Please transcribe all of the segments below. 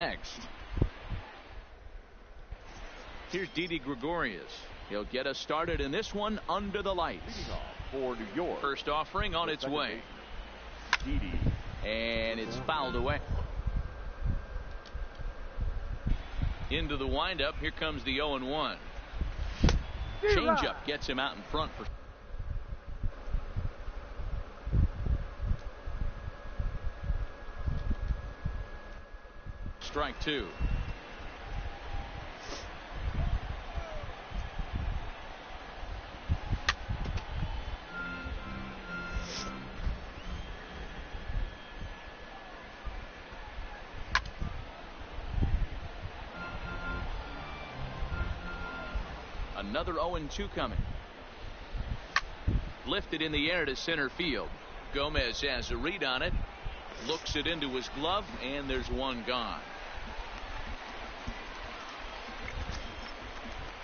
Next, here's Didi Gregorius. He'll get us started in this one under the lights. For New York. First offering on its way. Didi. And it's fouled away. Into the windup. Here comes the 0-1. Changeup gets him out in front for strike two. Another 0-2 coming. Lifted in the air to center field. Gomez has a read on it. Looks it into his glove, and there's one gone.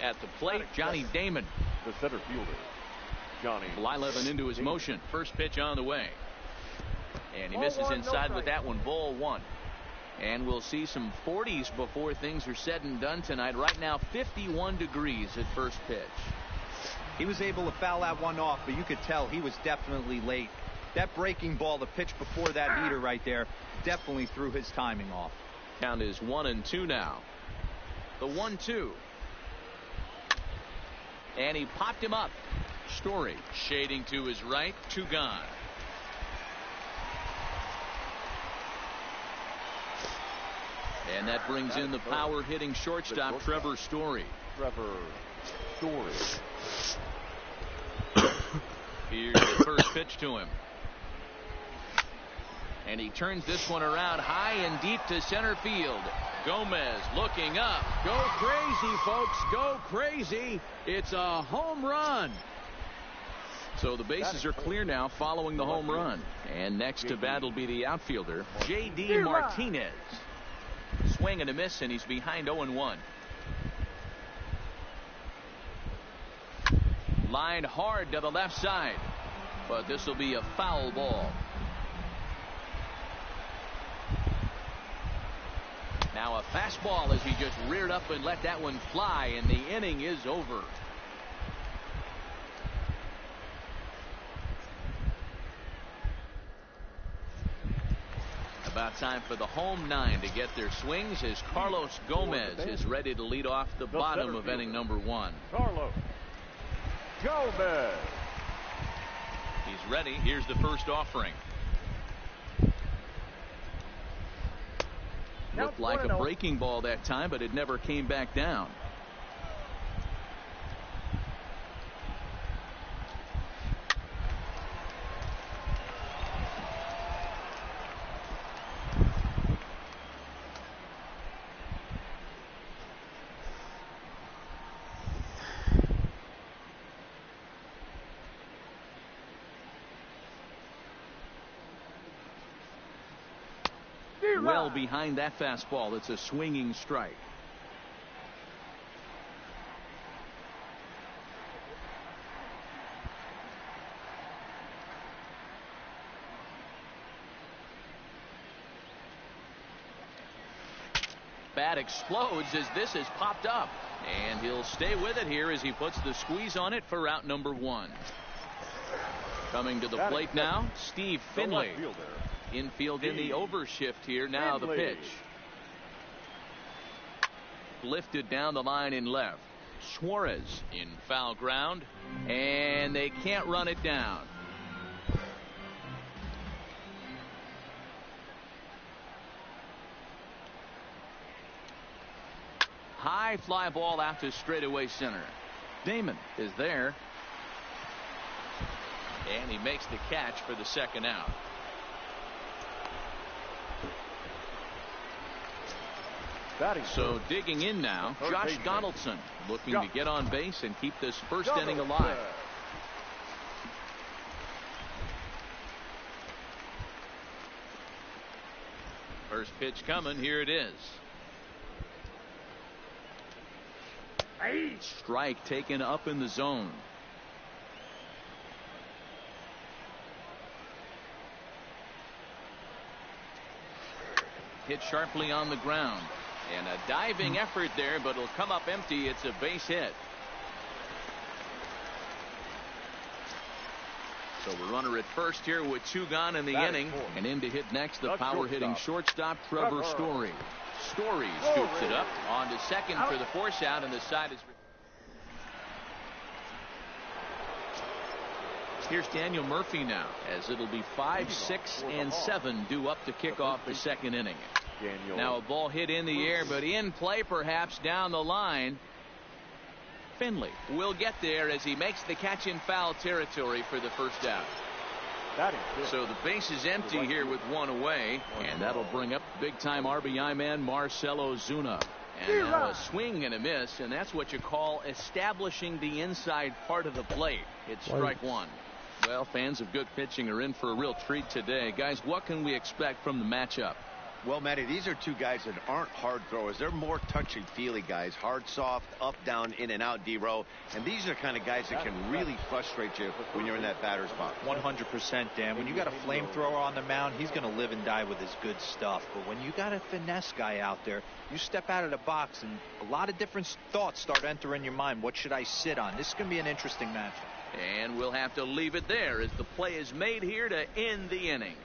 At the plate, Johnny Damon. The center fielder, Johnny. Blyleven into his motion. First pitch on the way. And he misses inside with that one. Ball one. And we'll see some 40s before things are said and done tonight. Right now, 51 degrees at first pitch. He was able to foul that one off, but you could tell he was definitely late. That breaking ball, the pitch before that heater right there, definitely threw his timing off. Count is 1-2 now. The 1-2. And he popped him up. Story shading to his right. Two gone. And that brings in the power hitting shortstop, Trevor Story. Here's the first pitch to him. And he turns this one around high and deep to center field. Gomez looking up. Go crazy, folks. Go crazy. It's a home run. So the bases are clear now following the home run. And next to bat will be the outfielder, J.D. Martinez. Swing and a miss, and he's behind 0-1. Lined hard to the left side. But this will be a foul ball. Now a fastball as he just reared up and let that one fly, and the inning is over. About time for the home nine to get their swings as Carlos Gomez is ready to lead off the bottom of inning number one. Carlos Gomez. He's ready. Here's the first offering. Looked like a breaking ball that time, but it never came back down. Well behind that fastball. It's a swinging strike. Bat explodes as this has popped up, and he'll stay with it here as he puts the squeeze on it for out number one. Coming to the plate now, Steve Finley. Infield in the overshift here. Now the pitch. Lifted down the line in left. Suarez in foul ground, and they can't run it down. High fly ball out to straightaway center. Damon is there, and he makes the catch for the second out. So digging in now, Josh Donaldson looking to get on base and keep this first inning alive. First pitch coming. Here it is. Strike taken up in the zone. hit sharply on the ground. And a diving effort there, but it'll come up empty. It's a base hit. So the runner at first here with 2 gone in the inning. And in to hit next, the power-hitting shortstop, Trevor Story. Story scoops it up on to second for the force out, and the side is... Here's Daniel Murphy now, as it'll be 5, 6, and 7 due up to kick off the second inning. Now a ball hit in the air, but in play perhaps down the line. Finley will get there as he makes the catch in foul territory for the first out. So the base is empty here with 1 away, and that'll bring up big-time RBI man Marcell Ozuna. And now a swing and a miss, and that's what you call establishing the inside part of the plate. It's strike 1. Well, fans of good pitching are in for a real treat today. Guys, what can we expect from the matchup? Well, Matty, these are 2 guys that aren't hard throwers. They're more touchy-feely guys. Hard, soft, up, down, in and out, D-row. And these are the kind of guys that can really frustrate you when you're in that batter's box. 100%, Dan. When you got a flamethrower on the mound, he's going to live and die with his good stuff. But when you got a finesse guy out there, you step out of the box and a lot of different thoughts start entering your mind. What should I sit on? This is going to be an interesting matchup. And we'll have to leave it there as the play is made here to end the inning.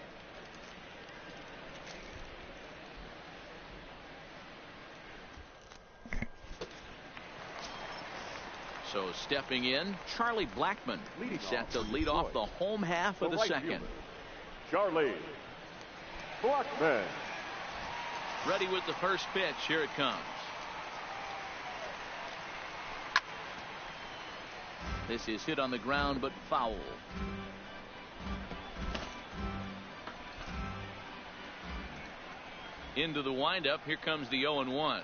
So stepping in, Charlie Blackmon set to lead off the home half of the second. Charlie Blackmon. Ready with the first pitch. Here it comes. This is hit on the ground, but foul. Into the windup. Here comes the 0-1.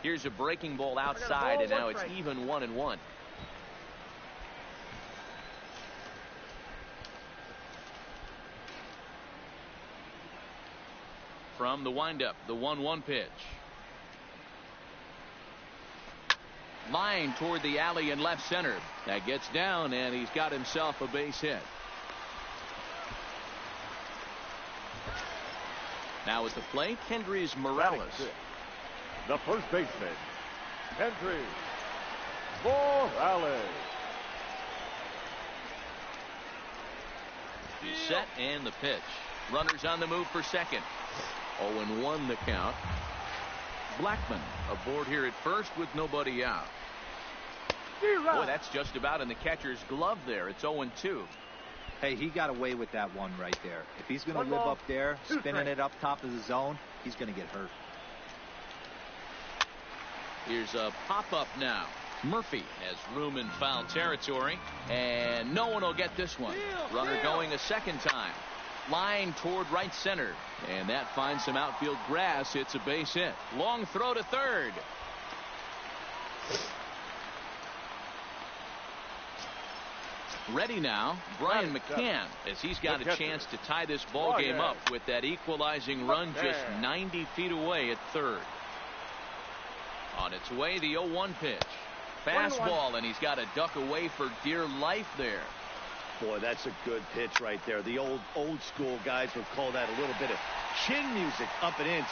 Here's a breaking ball outside, and now it's even 1-1. From the windup, the 1-1 pitch. Line toward the alley in left center. That gets down, and he's got himself a base hit. Now at the plate, Kendrys Morales. The first baseman, Kendrys Morales. He's set, and the pitch. Runners on the move for second. 0-1 the count. Blackmon aboard here at first with nobody out. Boy, that's just about in the catcher's glove there. It's 0-2. Hey, he got away with that one right there. If he's going to live up there, spinning it up top of the zone, he's going to get hurt. Here's a pop-up now. Murphy has room in foul territory, and no one will get this one. Runner going a second time. Line toward right center, and that finds some outfield grass. It's a base hit. Long throw to third. Ready now, Brian McCann, as he's got a chance to tie this ball game up with that equalizing run just 90 feet away at third. On its way, the 0-1 pitch. Fastball, and he's got to duck away for dear life there. Boy, that's a good pitch right there. The old school guys would call that a little bit of chin music up and in.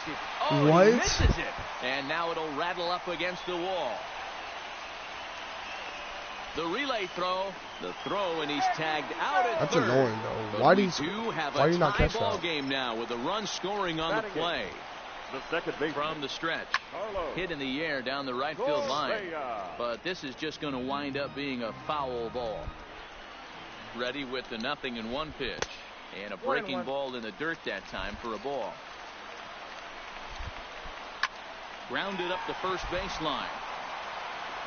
Oh, what? He misses it. And now it'll rattle up against the wall. The relay throw, and he's tagged out at That's third. annoying, though. But Why do you not catch ball that? game now with a run scoring on the play. The second base From the stretch. Hit in the air down the right field line. But this is just going to wind up being a foul ball. Ready with the 0-1 pitch. And a breaking ball in the dirt that time for a ball. Grounded up the first baseline.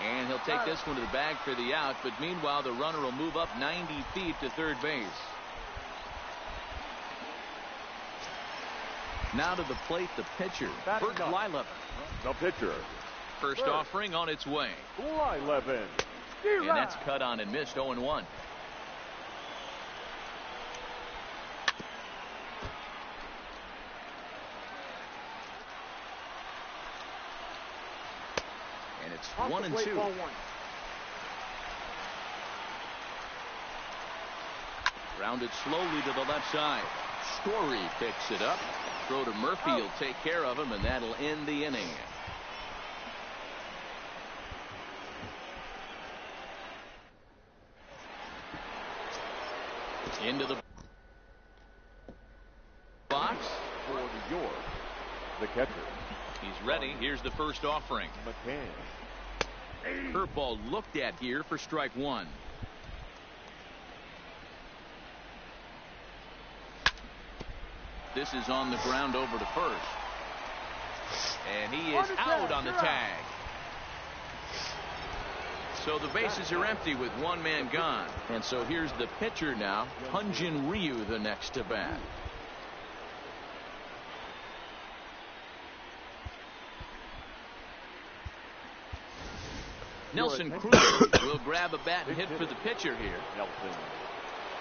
And he'll take this one to the bag for the out. But meanwhile, the runner will move up 90 feet to third base. Now to the plate, the pitcher, Bert Blyleven. The pitcher. First offering on its way. Blyleven. And that's cut on and missed. 0-1. And it's 1-2. Rounded slowly to the left side. Story picks it up. Throw to Murphy will take care of him, and that'll end the inning. Into the box For New York, the catcher. He's ready. Here's the first offering. McCann. Curveball looked at here for strike one. This is on the ground over to first. And he is out on the tag. So the bases are empty with one man gone. And so here's the pitcher now, Hyun-Jin Ryu, the next to bat. Nelson Cruz will grab a bat and hit for the pitcher here. Nelson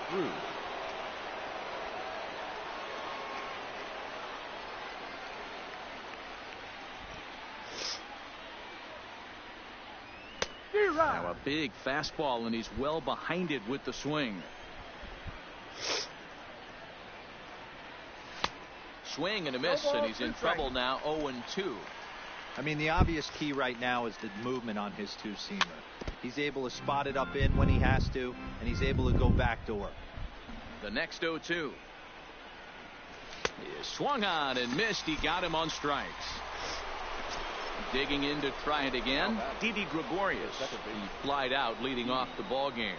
Cruz. Now a big fastball, and he's well behind it with the swing. Swing and a miss, and he's in trouble now. 0-2. I mean, the obvious key right now is the movement on his two-seamer. He's able to spot it up in when he has to, and he's able to go backdoor. The next 0-2. He is swung on and missed. He got him on strikes. Digging in to try it again, Didi Gregorius. He flied out, leading off the ball game.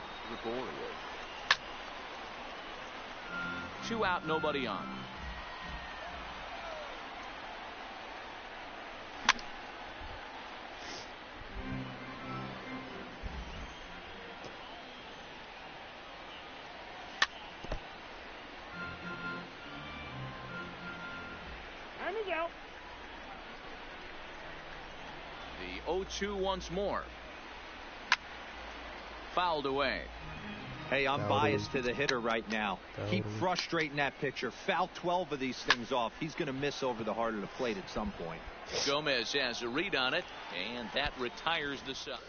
Two out, nobody on. The 0-2 once more. Fouled away. Hey, I'm biased to the hitter right now. Keep frustrating that pitcher. Foul 12 of these things off. He's going to miss over the heart of the plate at some point. Gomez has a read on it, and that retires the sub.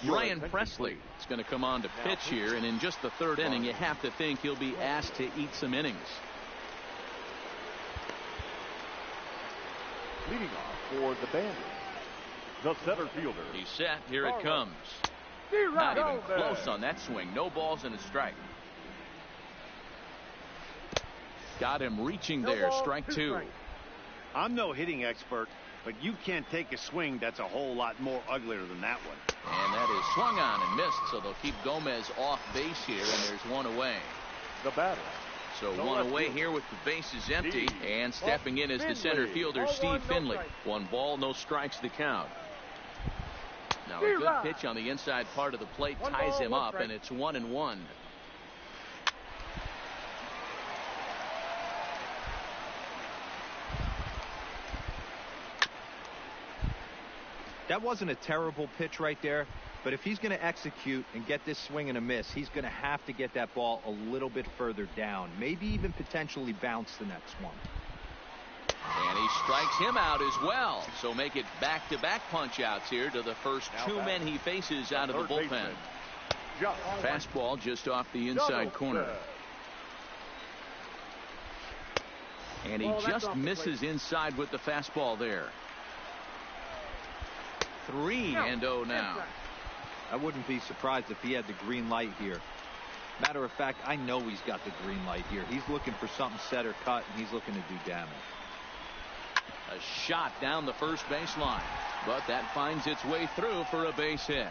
Brian Presley is going to come on to pitch here, and in just the third inning, you have to think he'll be asked to eat some innings. Leading off for the Bandits, the center fielder. He's set. Here it comes. Not even close on that swing. No balls and a strike. Got him reaching there. Strike two. I'm no hitting expert, but you can't take a swing that's a whole lot more uglier than that one. And that is swung on and missed, so they'll keep Gomez off base here, and there's one away. The batter. So one away here with the bases empty, and stepping in is the center fielder, Steve Finley. One ball, no strikes to count. Now a good pitch on the inside part of the plate ties him up, and it's 1-1. That wasn't a terrible pitch right there, but if he's going to execute and get this swing and a miss, he's going to have to get that ball a little bit further down, maybe even potentially bounce the next one. And he strikes him out as well, so make it back-to-back punch-outs here to the first two men he faces out of the bullpen. Fastball just off the inside corner. And he just misses inside with the fastball there. 3-0 now. I wouldn't be surprised if he had the green light here. Matter of fact, I know he's got the green light here. He's looking for something set or cut, and he's looking to do damage. A shot down the first baseline, but that finds its way through for a base hit.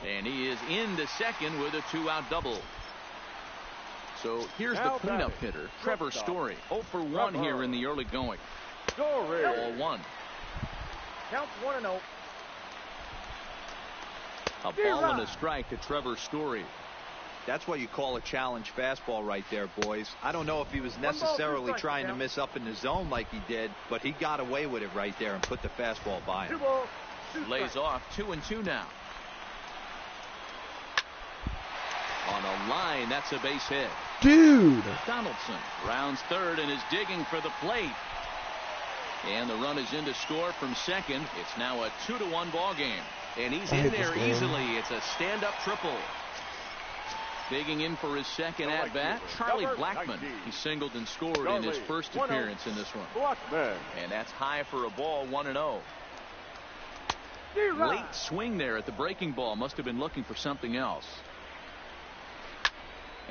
And he is into second with a two-out double. So here's the cleanup hitter, Trevor Story. 0 for 1 here in the early going. Story. Ball one. Count 1-0. A ball and a strike to Trevor Story. That's what you call a challenge fastball right there, boys. I don't know if he was necessarily trying to miss up in the zone like he did, but he got away with it right there and put the fastball by him. Lays off 2-2 now. On a line, that's a base hit. Dude! Donaldson rounds third and is digging for the plate. And the run is in to score from second. It's now a 2-1 ball game. And he's in there easily. It's a stand-up triple. Digging in for his second at-bat, Charlie Blackmon. He singled and scored in his first appearance in this one. And that's high for a ball, 1-0. Late swing there at the breaking ball. Must have been looking for something else.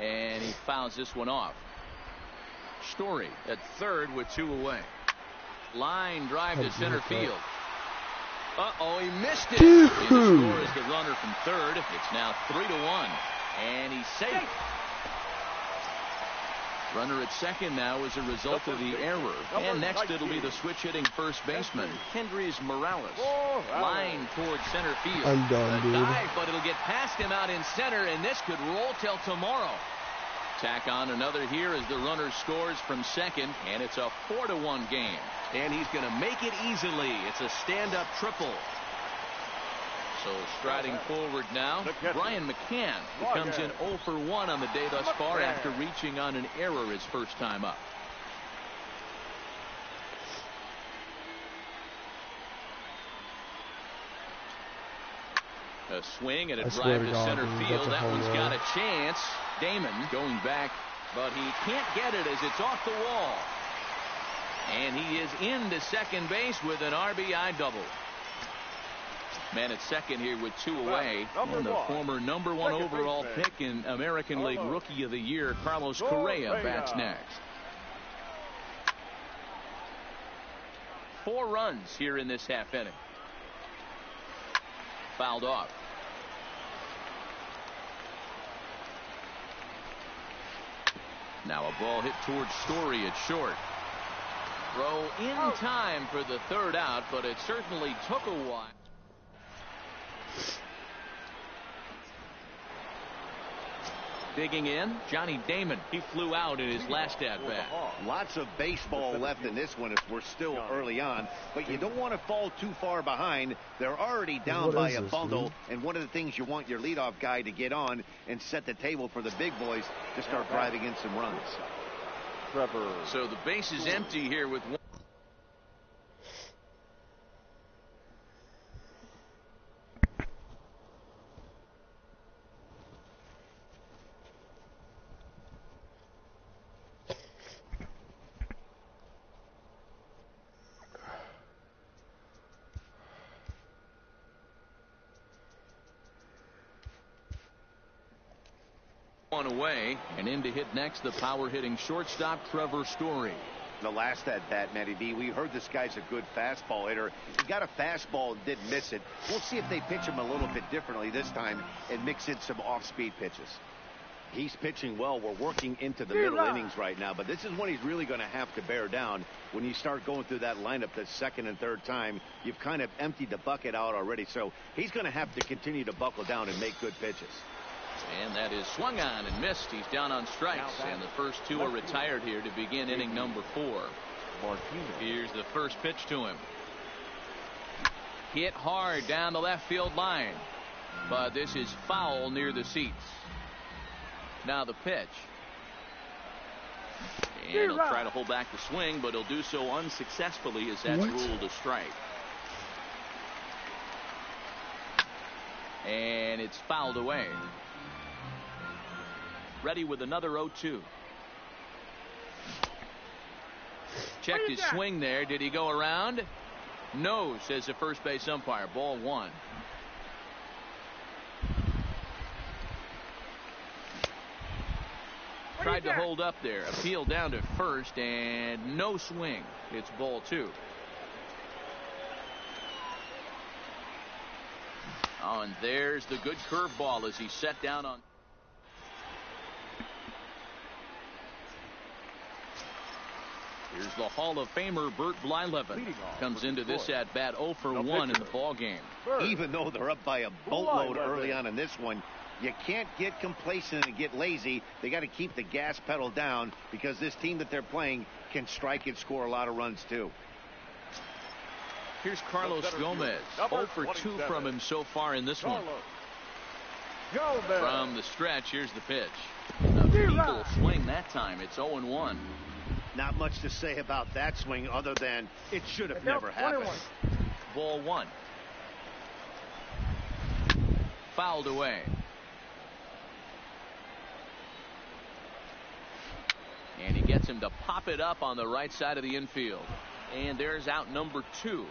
And he fouls this one off. Story at third with 2 away. Line drive to center field. Uh-oh, he missed it. He scores the runner from third. It's now 3-1. And he's safe. Runner at second now as a result of the error. And next it'll be the switch-hitting first baseman, Kendrys Morales. Line towards center field. I'm done, dude. Dive, but it'll get past him out in center, and this could roll till tomorrow. Tack on another here as the runner scores from second, and it's a 4-1 game. And he's going to make it easily. It's a stand-up triple. So striding forward now, Brian McCann, who comes in 0 for 1 on the day thus far after reaching on an error his first time up. A swing and a drive to center field. That one's got a chance. Damon going back, but he can't get it as it's off the wall. And he is into second base with an RBI double. Man at second here with 2 away. And the former #1 overall pick in American League Rookie of the Year, Carlos Correa, bats next. 4 runs here in this half inning. Fouled off. Now a ball hit towards Story at short. Throw in time for the third out, but it certainly took a while. Digging in, Johnny Damon. He flew out in his last at-bat. Lots of baseball left in this one if we're still early on, but you don't want to fall too far behind. They're already down by a bundle, and one of the things you want your leadoff guy to get on and set the table for the big boys to start driving in some runs. So the base is empty here with one. Away and in to hit next the power hitting shortstop Trevor Story. The last at bat, Matty B, we heard this guy's a good fastball hitter. He got a fastball and didn't miss it. We'll see if they pitch him a little bit differently this time and mix in some off-speed pitches. He's pitching well. We're working into the middle innings right now, but this is when he's really going to have to bear down. When you start going through that lineup the second and third time, you've kind of emptied the bucket out already, so he's going to have to continue to buckle down and make good pitches. And that is swung on and missed. He's down on strikes, and the first 2 are retired here to begin inning number 4. Here's the first pitch to him. Hit hard down the left field line, but this is foul near the seats. Now the pitch. And he'll try to hold back the swing, but he'll do so unsuccessfully as that's ruled a strike. And it's fouled away. Ready with another 0-2. Checked his swing there. Did he go around? No, says the first base umpire. Ball 1. Tried to hold up there. Appeal down to first and no swing. It's ball 2. Oh, and there's the good curveball as he set down on. Here's the Hall of Famer Bert Blyleven. Comes into this at bat 0 for 1 in the ball game. Even though they're up by a boatload early on in this one, you can't get complacent and get lazy. They got to keep the gas pedal down because this team that they're playing can strike and score a lot of runs too. Here's Carlos Gomez. 0 for 2 from him so far in this one. From the stretch, here's the pitch. A feeble swing that time. It's 0-1. Not much to say about that swing other than it should have never happened. Ball one. Fouled away. And he gets him to pop it up on the right side of the infield. And there's out number 2.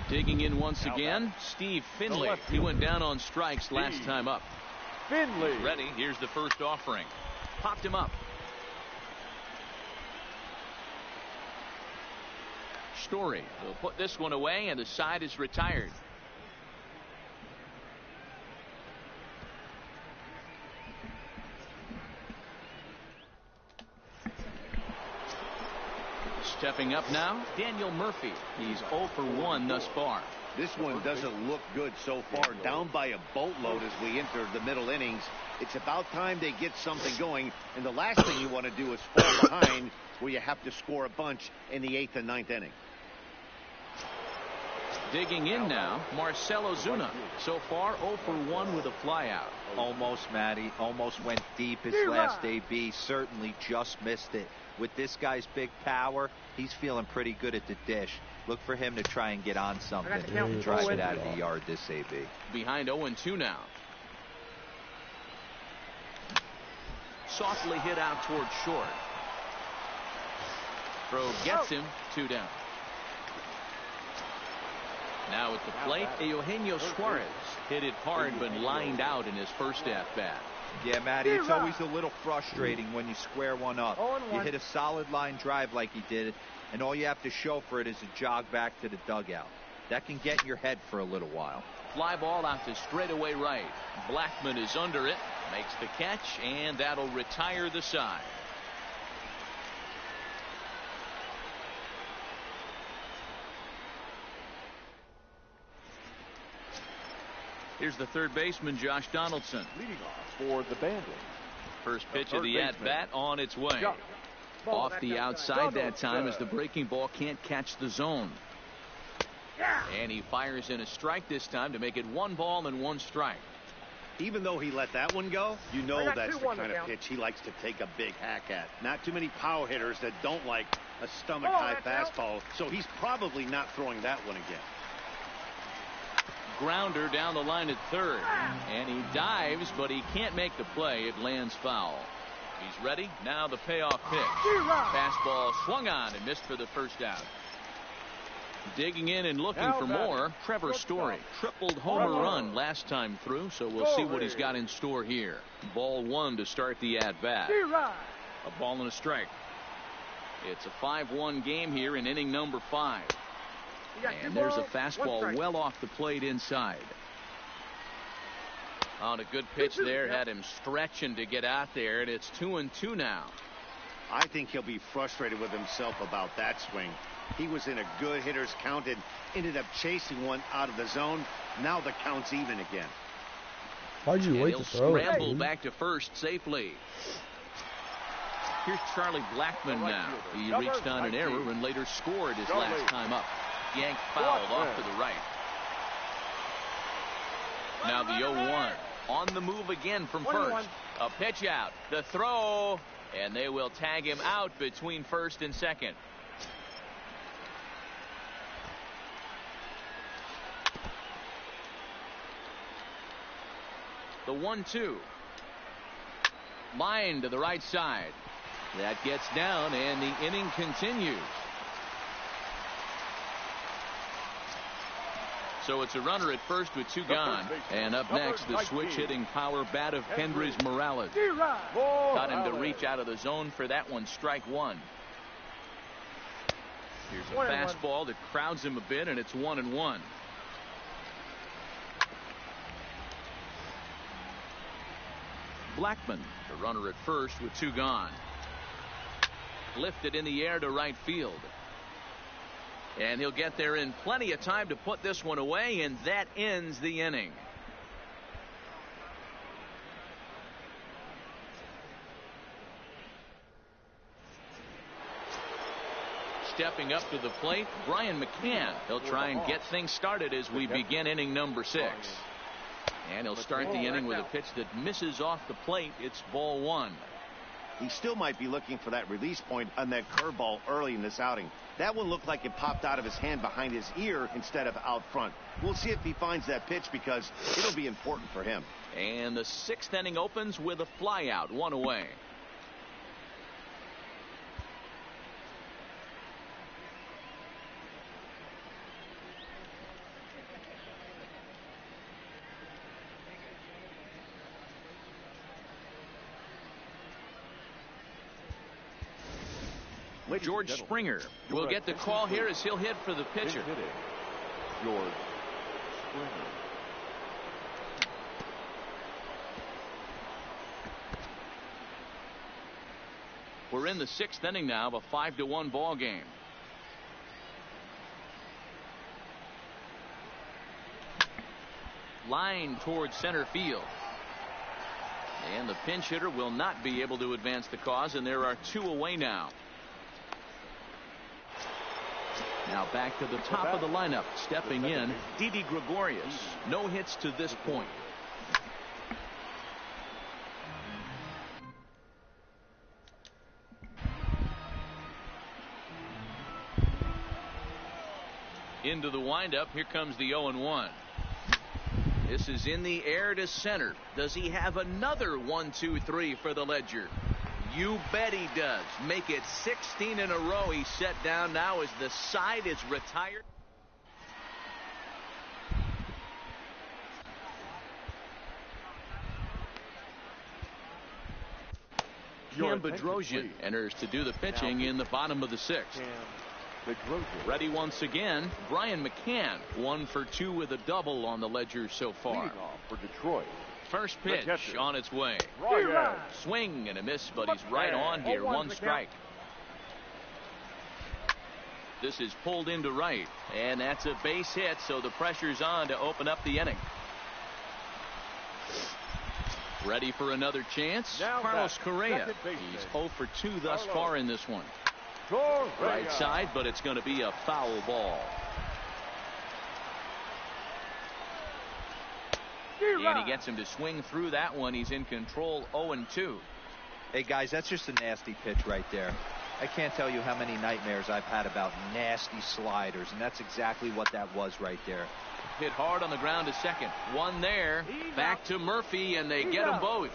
Digging in once again, Steve Finley. He went down on strikes last time up. Finley. Ready. Here's the first offering. Popped him up. Story will put this one away, and the side is retired. Stepping up now, Daniel Murphy. He's 0 for 1 thus far. This one doesn't look good so far. Down by a boatload as we enter the middle innings. It's about time they get something going. And the last thing you want to do is fall behind where you have to score a bunch in the 8th and 9th inning. Digging in now, Marcell Ozuna. So far 0 for 1 with a flyout. Almost, Matty. Almost went deep his last AB. Certainly just missed it. With this guy's big power, he's feeling pretty good at the dish. Look for him to try and get on something and drive it out of the yard this AB. Behind 0-2 now. Softly hit out toward short. Throw gets him 2 down. Now at the plate, Eugenio Suarez hit it hard but lined out in his first at-bat. Yeah, Matty, it's always a little frustrating when you square one up. You hit a solid line drive like he did, and all you have to show for it is a jog back to the dugout. That can get in your head for a little while. Fly ball out to straightaway right. Blackman is under it, makes the catch, and that'll retire the side. Here's the third baseman, Josh Donaldson. Leading off for the Bandits. First pitch of the at-bat on its way. Off the outside that time as the breaking ball can't catch the zone. And he fires in a strike this time to make it 1 ball and 1 strike. Even though he let that one go, you know that's the kind of pitch he likes to take a big hack at. Not too many power hitters that don't like a stomach-high fastball, so he's probably not throwing that one again. Grounder down the line at third, and he dives, but he can't make the play. It lands foul. He's ready. Now the payoff pitch. Fastball swung on and missed for the first out. Digging in and looking for more, Trevor Story. Tripled homer run last time through, so we'll see what he's got in store here. Ball 1 to start the at-bat. A ball and a strike. It's a 5-1 game here in inning number 5. And there's a fastball well off the plate inside. On a good pitch there, had him stretching to get out there, and it's 2-2 now. I think he'll be frustrated with himself about that swing. He was in a good hitter's count and ended up chasing one out of the zone. Now the count's even again. Why'd you wait to throw it? Scramble back to first safely. Here's Charlie Blackman now. He reached on an error and later scored his last time up. Yanked fouled off to the right. Now the 0-1. On the move again from first. A pitch out. The throw. And they will tag him out between first and second. The 1-2. Line to the right side. That gets down and the inning continues. So it's a runner at first with 2 gone. And up next, the switch-hitting power bat of Kendrys Morales. Got him to reach out of the zone for that one, strike 1. Here's a fastball that crowds him a bit, and it's 1-1. Blackman, the runner at first with 2 gone. Lifted in the air to right field. And he'll get there in plenty of time to put this one away, and that ends the inning. Stepping up to the plate, Brian McCann. He'll try and get things started as we begin inning number 6. And he'll start the inning with a pitch that misses off the plate. It's ball one. He still might be looking for that release point on that curveball early in this outing. That one looked like it popped out of his hand behind his ear instead of out front. We'll see if he finds that pitch because it'll be important for him. And the 6th inning opens with a fly out, 1 away. George Springer will get the call here as he'll hit for the pitcher. George Springer. We're in the 6th inning now of a 5-1 ball game. Line towards center field. And the pinch hitter will not be able to advance the cause, and there are 2 away now. Now back to the top of the lineup. Stepping in, Didi Gregorius. No hits to this point. Into the windup. Here comes the 0-1. This is in the air to center. Does he have another 1-2-3 for the Ledger? You bet he does. Make it 16 in a row. He's set down now as the side is retired. Cam Bedrosian enters to do the pitching in the bottom of the 6th. Ready once again, Brian McCann, 1 for 2 with a double on the Ledger so far. Leading off for Detroit. First pitch on its way. Swing and a miss, but he's right on here. 1 strike. This is pulled into right, and that's a base hit, so the pressure's on to open up the inning. Ready for another chance? Carlos Correa. He's 0 for 2 thus far in this one. Right side, but it's going to be a foul ball. And he gets him to swing through that one. He's in control, 0-2. Hey, guys, that's just a nasty pitch right there. I can't tell you how many nightmares I've had about nasty sliders, and that's exactly what that was right there. Hit hard on the ground to second. 1 there. Back to Murphy, and they get them both.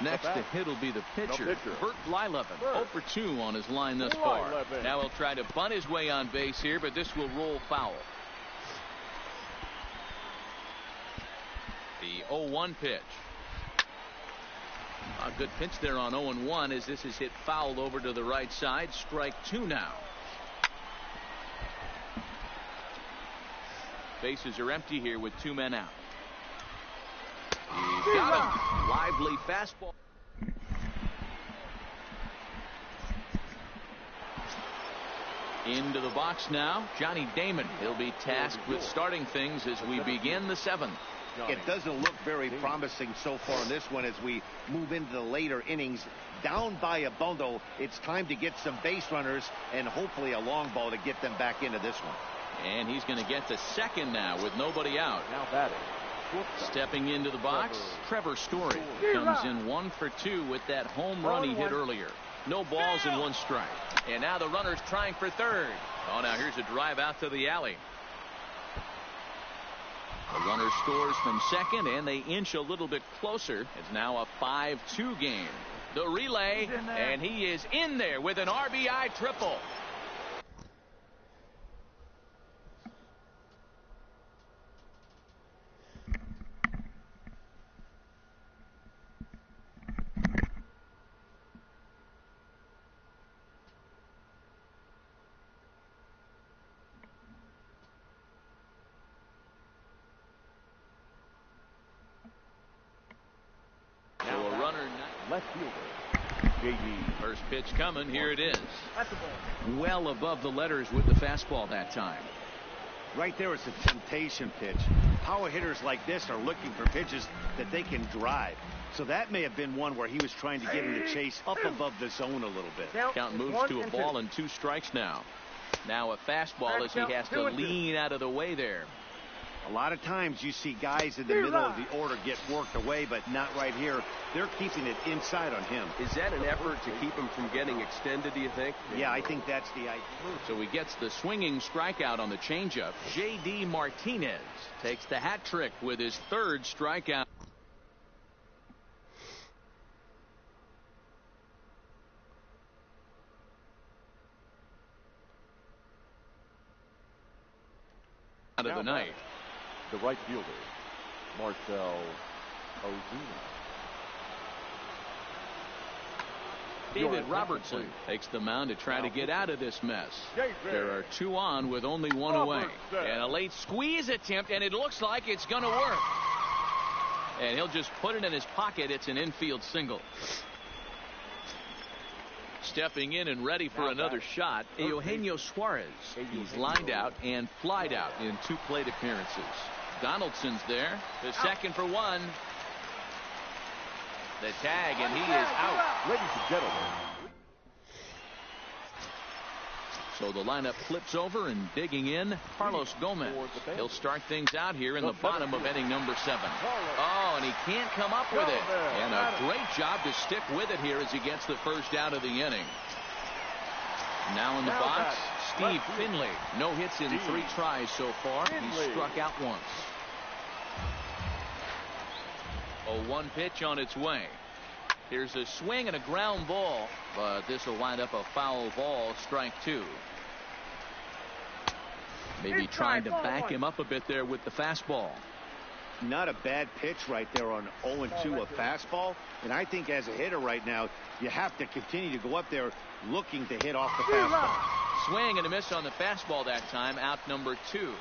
Next to hit will be the pitcher, Bert Blyleven, 0 for 2 on his line thus far. Now he'll try to bunt his way on base here, but this will roll foul. The 0-1 pitch. A good pitch there on 0-1 as this is hit foul over to the right side. Strike 2 now. Bases are empty here with 2 men out. He got him. Lively fastball. Into the box now, Johnny Damon. He'll be tasked with starting things as we begin the 7th. It doesn't look very promising so far in this one as we move into the later innings. Down by a bundle, it's time to get some base runners and hopefully a long ball to get them back into this one. And he's going to get to second now with nobody out. Now batting. Stepping into the box, Trevor Story comes in 1 for 2 with that home run he hit earlier. No balls and 1 strike. And now the runner's trying for third. Oh, now here's a drive out to the alley. The runner scores from second, and they inch a little bit closer. It's now a 5-2 game. The relay, and he is in there with an RBI triple. Left fielder, JD. First pitch coming. Here it is. Well above the letters with the fastball that time. Right there is a temptation pitch. Power hitters like this are looking for pitches that they can drive. So that may have been one where he was trying to get in the chase up above the zone a little bit. Count moves to a ball and 2 strikes now. Now a fastball as he has to lean out of the way there. A lot of times you see guys in the middle of the order get worked away, but not right here. They're keeping it inside on him. Is that an effort to keep him from getting extended, do you think? Yeah, I think that's the idea. So he gets the swinging strikeout on the changeup. J.D. Martinez takes the hat trick with his third strikeout. Out of the night. The right fielder, Marcell Ozuna. David Robertson takes the mound to try to get out of this mess. There are 2 on with only 1 away. And a late squeeze attempt, and it looks like it's going to work. And he'll just put it in his pocket. It's an infield single. Stepping in and ready for another shot, Eugenio Suarez. He's lined out and flied out in 2 plate appearances. Donaldson's there. The second for 1. The tag, and he is out. Ladies and gentlemen. So the lineup flips over, and digging in, Carlos Gomez. He'll start things out here in the bottom of inning number 7. Oh, and he can't come up with it. And a great job to stick with it here as he gets the first out of the inning. Now in the box, Steve Finley. No hits in 3 tries so far. He's struck out once. 0-1 pitch on its way. Here's a swing and a ground ball, but this will wind up a foul ball, strike 2. Maybe trying to back him up a bit there with the fastball. Not a bad pitch right there on 0-2, a fastball. And I think as a hitter right now, you have to continue to go up there looking to hit off the fastball. Swing and a miss on the fastball that time. Out number 2.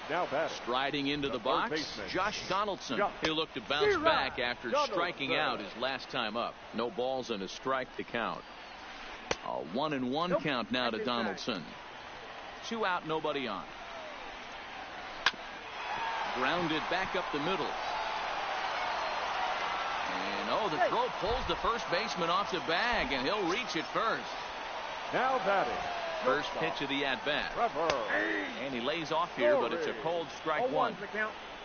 Now striding into the box, Josh Donaldson. He'll look to bounce back after striking out his last time up. No balls and a strike to count. A 1-1 count now to Donaldson. 2 out, nobody on. Grounded back up the middle. And the throw pulls the first baseman off the bag, and he'll reach it first. Now batting. First pitch of the at-bat. And he lays off here, but it's a cold strike 1.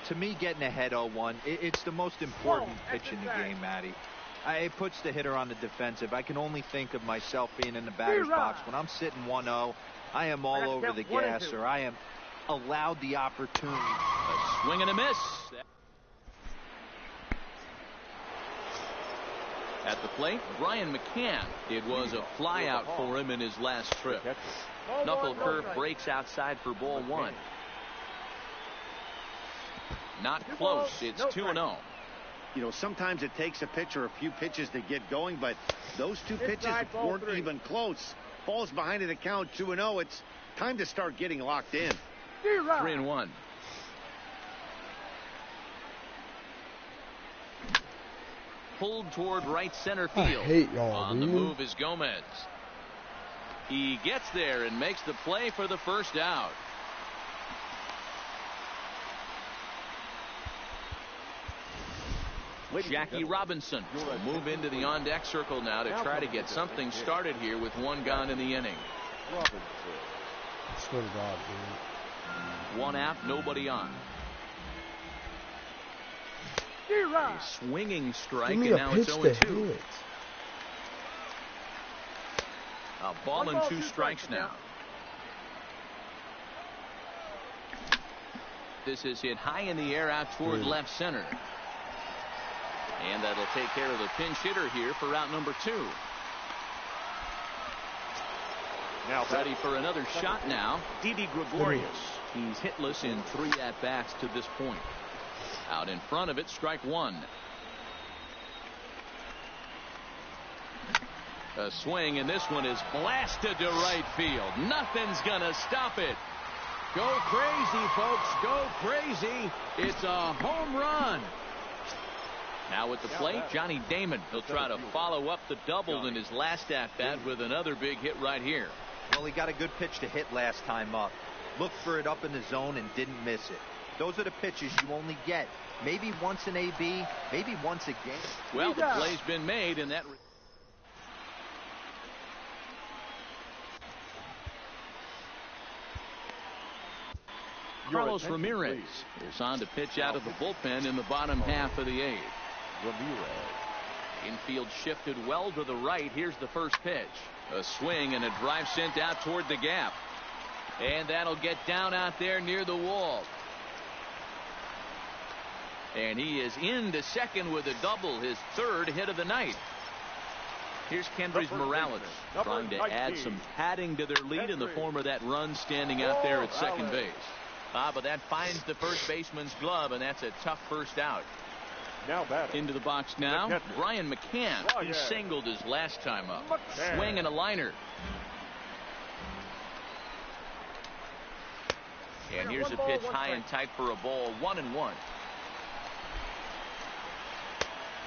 To me, getting ahead 0-1, it's the most important pitch in the game, Matty. It puts the hitter on the defensive. I can only think of myself being in the batter's box. When I'm sitting 1-0, I am all over the gas, or I am allowed the opportunity. A swing and a miss. At the plate, Brian McCann. It was a fly out for him in his last trip. Knuckle curve breaks outside for ball 1. Not close. It's 2-0. You know, sometimes it takes a pitcher a few pitches to get going, but those 2 pitches weren't even close. Ball's behind in the count, 2-0. It's time to start getting locked in. 3-1. Pulled toward right center field. I hate y'all, on the move is Gomez. He gets there and makes the play for the first out. Jackie Robinson will move into the on-deck circle now to try to get something started here with 1 gone in the inning. I swear to God, dude. 1 out, nobody on. A swinging strike, and now it's 0-2. A ball and 2 strikes now. This is hit high in the air out toward left center. And that'll take care of the pinch hitter here for route number 2. Now ready for another shot now. Didi Gregorius. He's hitless in 3 at-bats to this point. Out in front of it, strike 1. A swing, and this one is blasted to right field. Nothing's gonna stop it. Go crazy, folks. Go crazy. It's a home run. Now at the plate, Johnny Damon. He'll try to follow up the double in his last at-bat with another big hit right here. Well, he got a good pitch to hit last time up. Looked for it up in the zone and didn't miss it. Those are the pitches you only get maybe once in AB, maybe once a game. Well, the play's been made, and that Carlos Ramirez is on to pitch out of the bullpen in the bottom half of the 8th. Infield shifted well to the right. Here's the first pitch. A swing and a drive sent out toward the gap. And that'll get down out there near the wall. And he is into second with a double, his 3rd hit of the night. Here's Kendrys Morales trying to add some padding to their lead in the form of that run standing out there at second base. But that finds the first baseman's glove, and that's a tough first out. Now batting. Into the box now, Brian McCann. He singled his last time up. Swing and a liner. And here's a pitch high and tight for a ball, 1-1.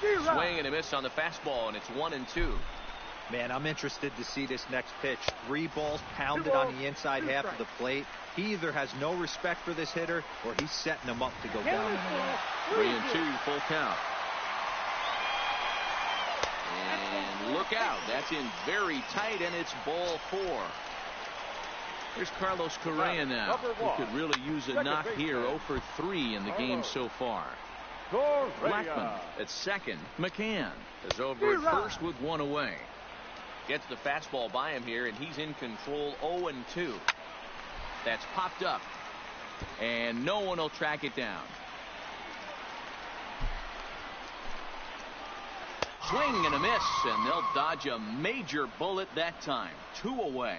Swing and a miss on the fastball, and it's 1-2. Man, I'm interested to see this next pitch. 3 balls pounded on the inside half of the plate. He either has no respect for this hitter, or he's setting him up to go down. 3-2, full count. And look out. That's in very tight, and it's ball 4. Here's Carlos Correa now, who could really use a knock here. 0 for 3 in the game so far. Blackman at second. McCann is over at first with 1 away. Gets the fastball by him here, and he's in control. 0-2. That's popped up, and no one will track it down. Swing and a miss, and they'll dodge a major bullet that time. 2 away.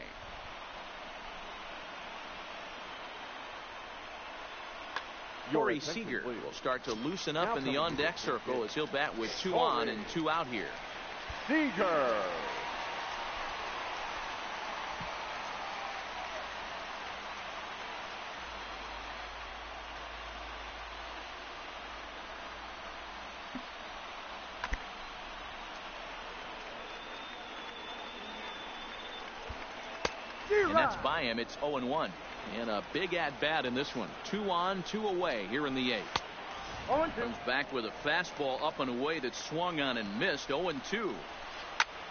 Corey Seager will start to loosen up in the on-deck circle as he'll bat with 2 on and 2 out here. Seager. And that's by him. It's 0-1. And a big at-bat in this one. 2 on, 2 away here in the 8th. Comes back with a fastball up and away that swung on and missed. 0-2.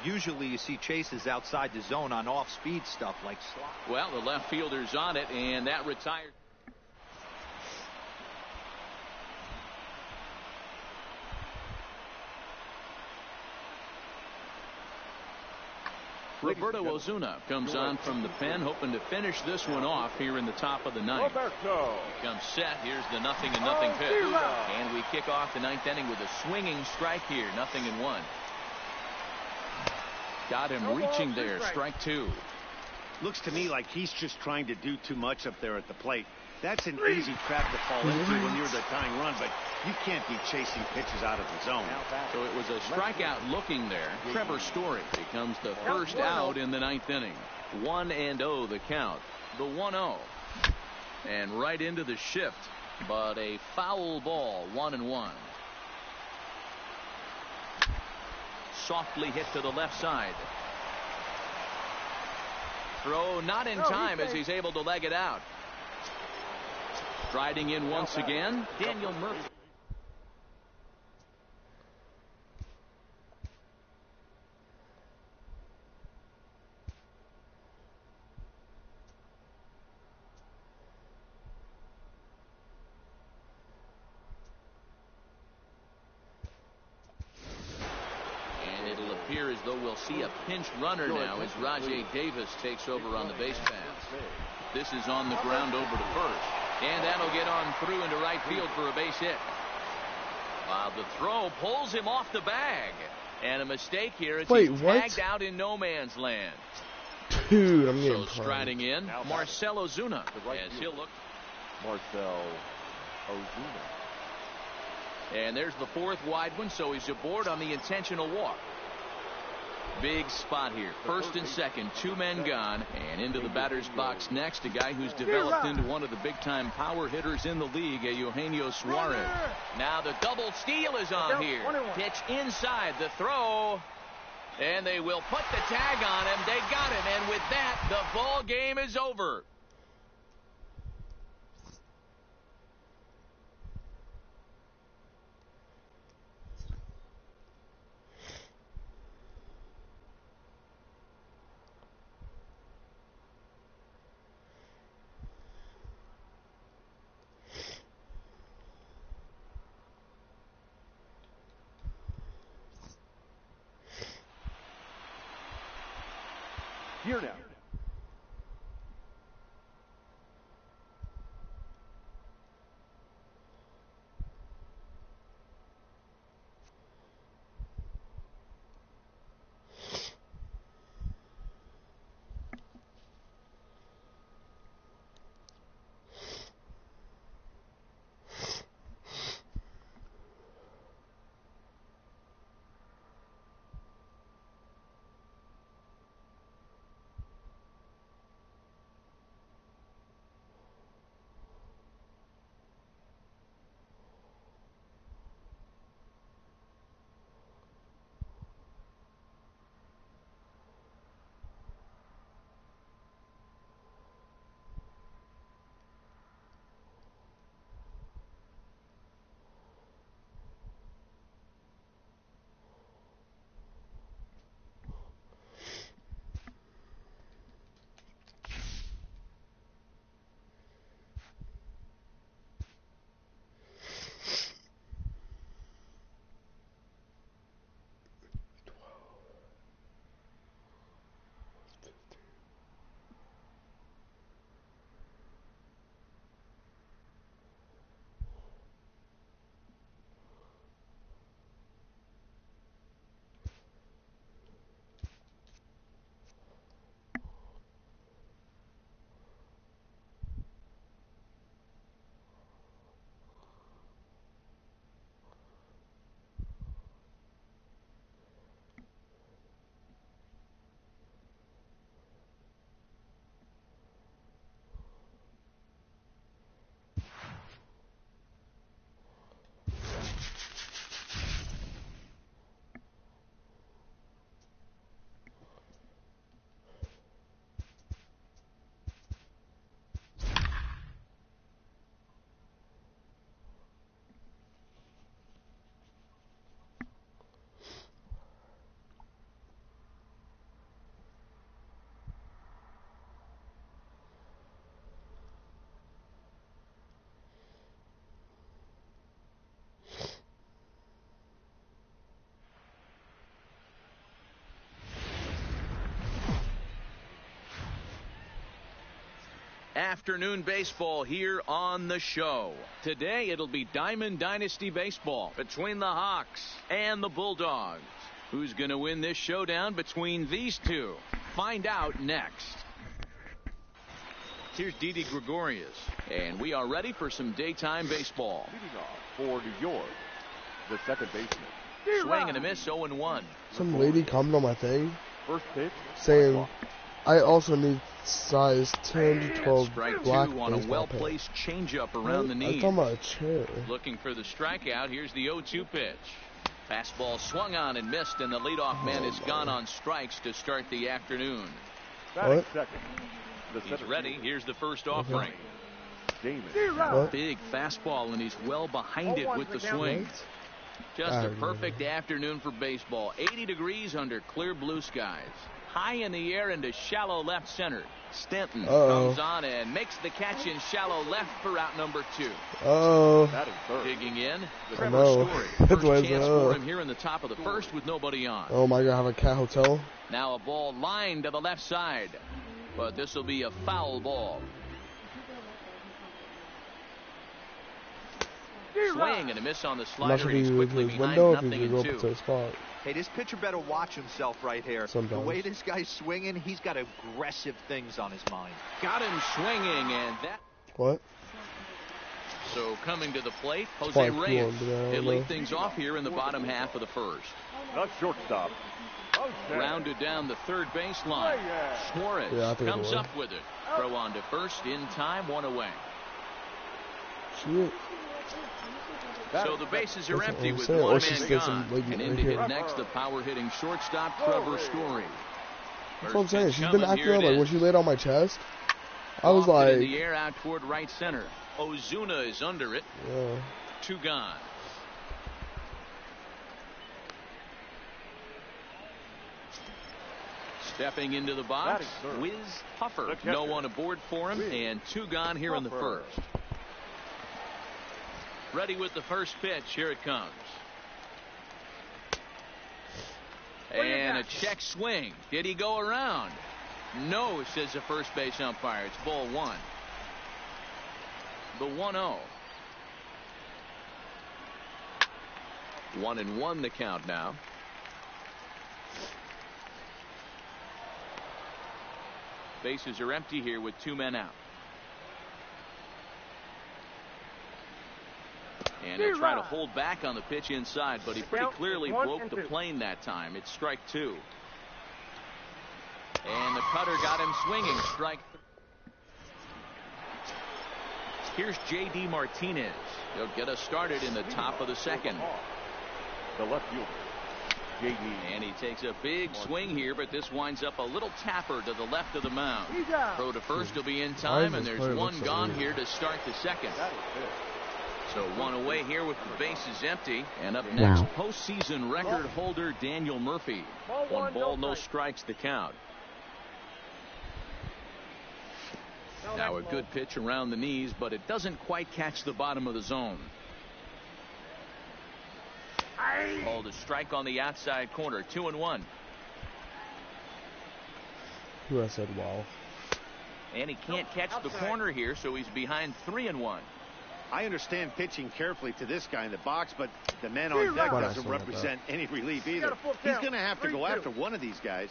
Usually you see chases outside the zone on off-speed stuff like slot. Well, the left fielder's on it, and that retired. Roberto Ozuna comes on from the pen, hoping to finish this one off here in the top of the 9th. He comes set. Here's the 0-0 pitch. And we kick off the 9th inning with a swinging strike here. 0-1. Got him reaching there. Strike 2. Looks to me like he's just trying to do too much up there at the plate. That's an easy trap to fall into when you're the tying run, but you can't be chasing pitches out of the zone. So it was a strikeout looking there. Trevor Story becomes the first out in the 9th inning. 1-0 the count. The 1-0. And right into the shift, but a foul ball. 1-1. Softly hit to the left side. Throw not in time as he's able to leg it out. Striding in once again, Daniel Murphy. And it'll appear as though we'll see a pinch runner now as Rajay Davis takes over on the base pass. This is on the ground over to first. And that'll get on through into right field for a base hit. The throw pulls him off the bag. And a mistake here as he's tagged out in no man's land. Dude, I'm getting striding in, Marcell Ozuna. As he'll look. Marcell Ozuna. And there's the 4th wide one, so he's aboard on the intentional walk. Big spot here. First and second, 2 men gone, and into the batter's box next, a guy who's developed into one of the big-time power hitters in the league, Eugenio Suarez. Now the double steal is on here. Pitch inside, the throw, and they will put the tag on him. They got him, and with that, the ball game is over. Here now. Afternoon baseball here on the show. Today it'll be Diamond Dynasty baseball between the Hawks and the Bulldogs. Who's going to win this showdown between these two? Find out next. Here's Didi Gregorius, and we are ready for some daytime baseball. Leading off for New York, the second baseman. Swing and a miss, 0-1. Some lady commented on my thing First pitch. saying I also need size 10 to 12 Strike black two on a baseball pants. well-placed changeup around the I'm knee. talking about a chair. Looking for the strikeout. Here's the 0-2 pitch. Fastball swung on and missed, and the leadoff man is gone on strikes to start the afternoon. Batting What? second. The He's center ready. field, Here's the first offering. Damon. What? Big fastball, and he's well behind it with the swing. Just a perfect afternoon for baseball. 80 degrees under clear blue skies. High in the air into shallow left center. Stanton comes on and makes the catch in shallow left for out number 2. Batting third. Digging in, I Trevor know. Story. That's First why I chance said, for him here in the top of the first with nobody on. Oh my God, I have a cat hotel. Now a ball lined to the left side, but this will be a foul ball. Swing and a miss on the I'm not slider. sure He's if quickly his behind window, if nothing he's and going to go up to 2. the spot. Hey, this pitcher better watch himself right here. Sometimes. The way this guy's swinging, he's got aggressive things on his mind. Got him swinging, and that. What? So coming to the plate, Jose Probably cool, Reyes. but I don't He'll know. lead things off here in the bottom half of the first. The shortstop. Jose. Rounded down the third baseline. Suarez Yeah, I think it comes was. up with it. Throw on to first in time, 1 away. Shit. So the bases are That's what empty I'm with saying. Or one she man did some gone. lady And in right to here. hit next, the power-hitting shortstop, Trevor Story. That's what I'm saying. First She's pitch been coming, acting here up it like when is. she laid on my chest. I was Lofted in like, the air out toward right center. Ozuna is under it. yeah. 2 gone. Stepping into the box, Batting third. Wiz Puffer. The catcher. No one aboard for him, Wiz and 2 gone here in the Puffer. first. Ready with the first pitch. Here it comes. And a check swing. Did he go around? No, says the first base umpire. It's ball one. The 1-0. 1-1 the count now. Bases are empty here with 2 men out. And he'll try to hold back on the pitch inside, but he pretty clearly broke the plane that time. It's strike 2. And the cutter got him swinging. Strike. Here's J.D. Martinez. He'll get us started in the top of the second. The left fielder, J.D. And he takes a big swing here, but this winds up a little tapper to the left of the mound. Throw to first will be in time, and there's one gone here to start the second. So one away here with the bases empty. And up next, postseason record holder Daniel Murphy. 1 ball, no strikes the count. Now a good pitch around the knees, but it doesn't quite catch the bottom of the zone. Called a strike on the outside corner. 2-1. Who I said wow. And he can't catch the corner here, so he's behind 3-1. I understand pitching carefully to this guy in the box, but the man on deck doesn't represent any relief either. He's going to have to go after one of these guys.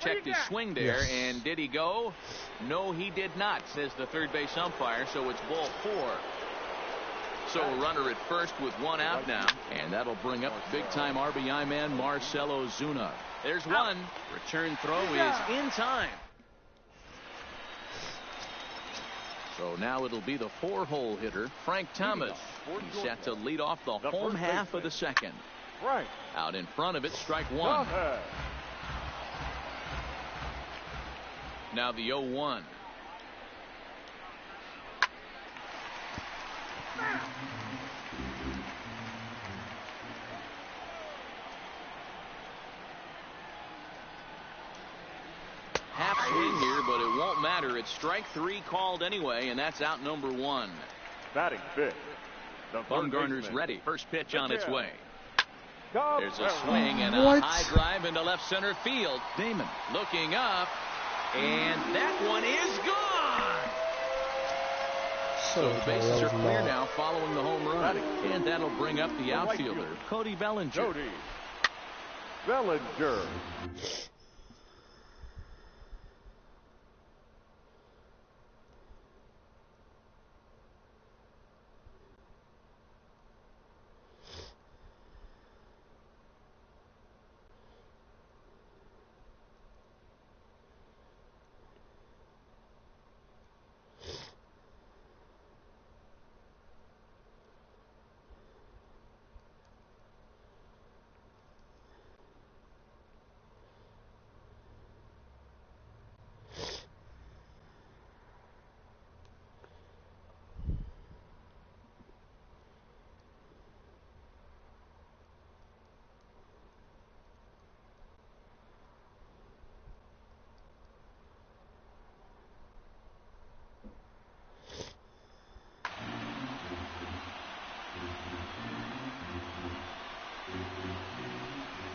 Checked his swing there, and did he go? No, he did not, says the third base umpire, so it's ball 4. So a runner at first with 1 out now, and that'll bring up big-time RBI man Marcell Ozuna. There's one. Return throw is in time. So now it'll be the 4-hole hitter, Frank Thomas. He's set to lead off the home half of the second. Out in front of it, strike 1. Now the 0-1. Half swing here, but it won't matter. It's strike 3 called anyway, and that's out number 1. Batting fifth. Bumgarner's ready. First pitch on its way. There's a swing and a high drive into left center field. Damon looking up, and that one is gone. So the bases are clear now following the home run. And that'll bring up the outfielder, Cody Bellinger. Cody Bellinger.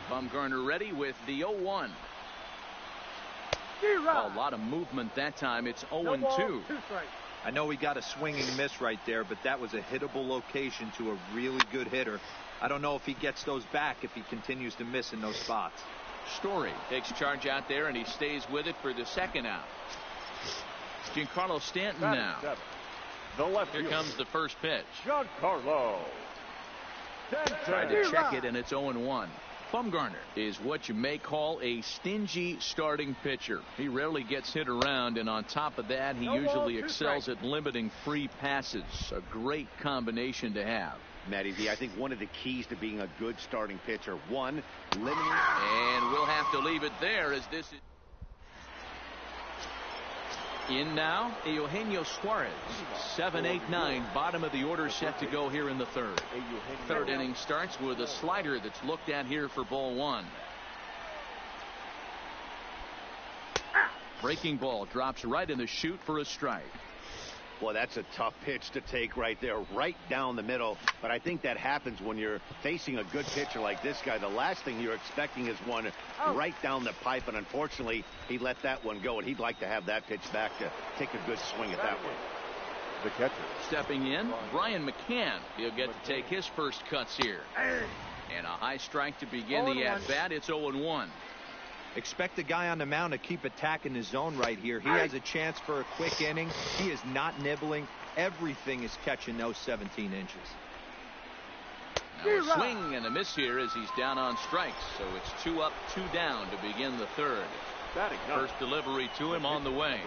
Bumgarner ready with the 0-1. A lot of movement that time. It's 0-2. I know he got a swinging miss right there, but that was a hittable location to a really good hitter. I don't know if he gets those back if he continues to miss in those spots. Story takes charge out there, and he stays with it for the second out. Giancarlo Stanton now. Here comes the first pitch. Giancarlo Stanton. Tried to check it, and it's 0-1. Bumgarner is what you may call a stingy starting pitcher. He rarely gets hit around, and on top of that, he usually excels at limiting free passes. A great combination to have. Matty V, I think one of the keys to being a good starting pitcher, one, limiting. And we'll have to leave it there as this is. In now, Eugenio Suarez. 7, 8, 9. Bottom of the order set to go here in the third. Third inning starts with a slider that's looked at here for ball 1. Breaking ball drops right in the chute for a strike. Boy, that's a tough pitch to take right there, right down the middle. But I think that happens when you're facing a good pitcher like this guy. The last thing you're expecting is one right down the pipe, and unfortunately, he let that one go, and he'd like to have that pitch back to take a good swing at that one. The catcher. Stepping in, Brian McCann. He'll get to take his first cuts here. And a high strike to begin the at-bat. It's 0-1. Expect the guy on the mound to keep attacking his zone right here. He has a chance for a quick inning. He is not nibbling. Everything is catching those 17 inches. Now a swing and a miss here as he's down on strikes. So it's 2 up, 2 down to begin the third. First delivery to him on the way.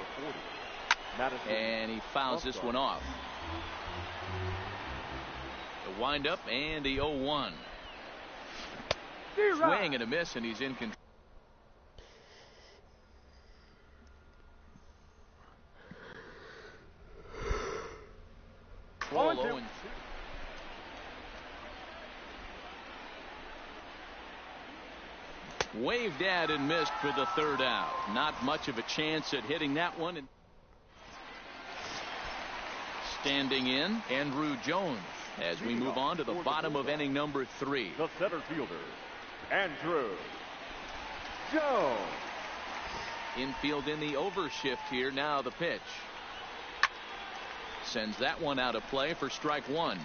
And he fouls this one off. The windup and the 0-1. Swing and a miss, and he's in control. Waved at and missed for the third out. Not much of a chance at hitting that one. Standing in, Andrew Jones, as we move on to the bottom of inning number 3. The center fielder, Andrew Jones. Infield in the overshift here. Now the pitch. Sends that one out of play for strike 1.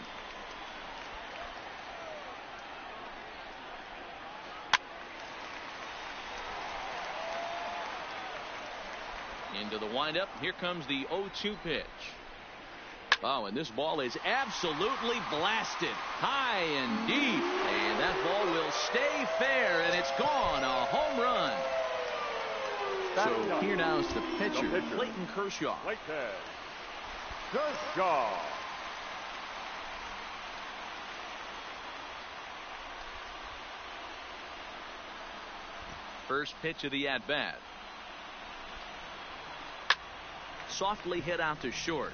Into the windup. Here comes the 0-2 pitch. Oh, and this ball is absolutely blasted high and deep, and that ball will stay fair, and it's gone. A home run. So here now is the pitcher, Clayton Kershaw. Kershaw. First pitch of the at-bat. Softly hit out to short.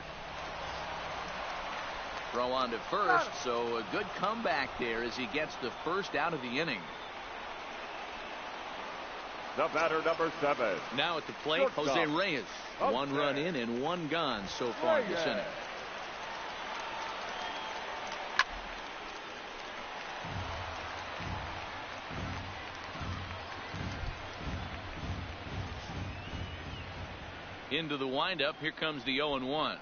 Throw on to first, so a good comeback there as he gets the first out of the inning. The batter, number 7. Now at the plate, Jose Reyes. 1 run in and 1 gone so far this inning. Into the windup. Here comes the 0-1.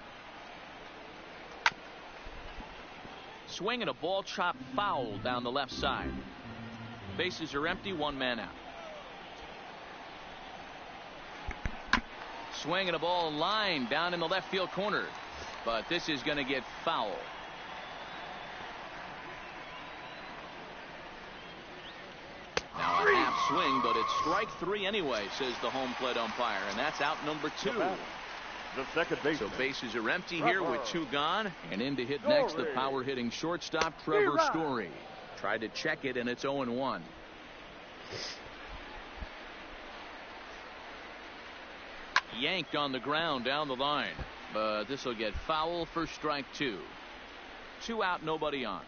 Swinging a ball chopped foul down the left side. Bases are empty. 1 man out. Swinging a ball line down in the left field corner, but this is going to get foul. Now a half swing, but it's strike 3 anyway, says the home plate umpire, and that's out number 2. The second base. So bases are empty here with 2 gone, and in to hit next the power hitting shortstop Trevor Story. Tried to check it, and it's 0-1. Yanked on the ground down the line, but this will get foul for strike 2. 2 out, nobody on.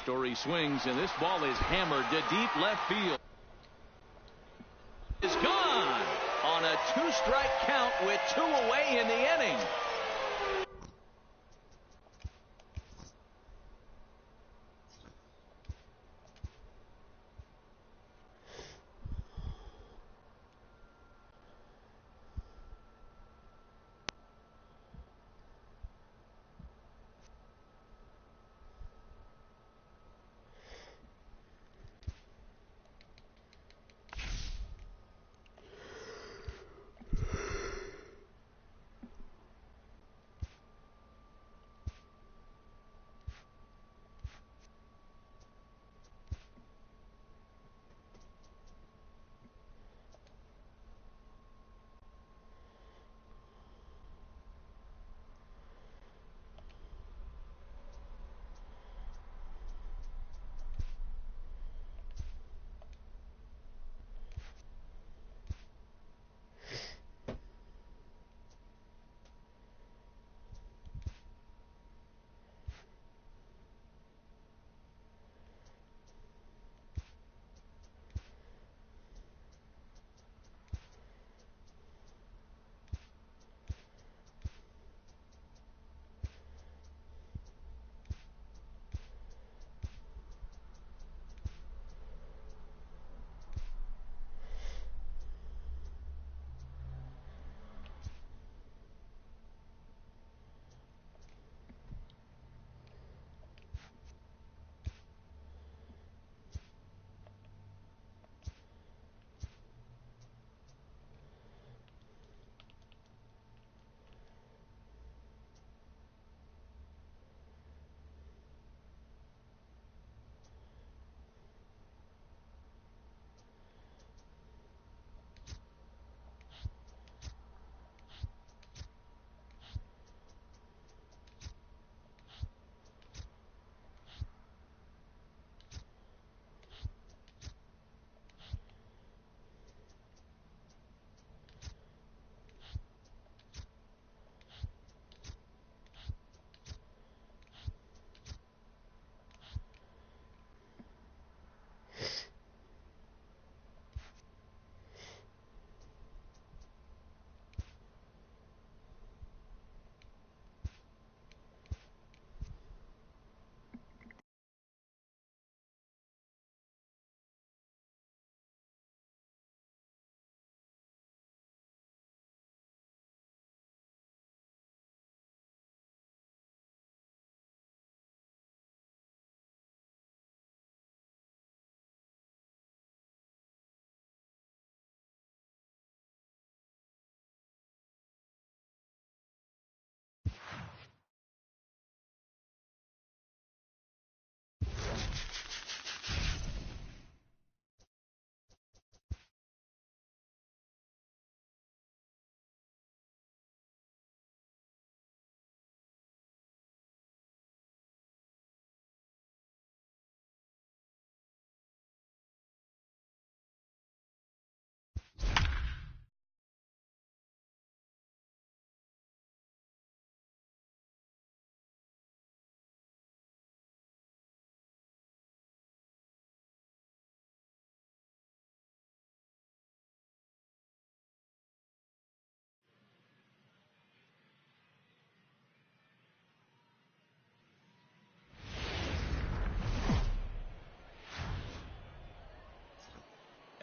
Story swings, and this ball is hammered to deep left field. Is gone on a 2-strike count with 2 away in the inning.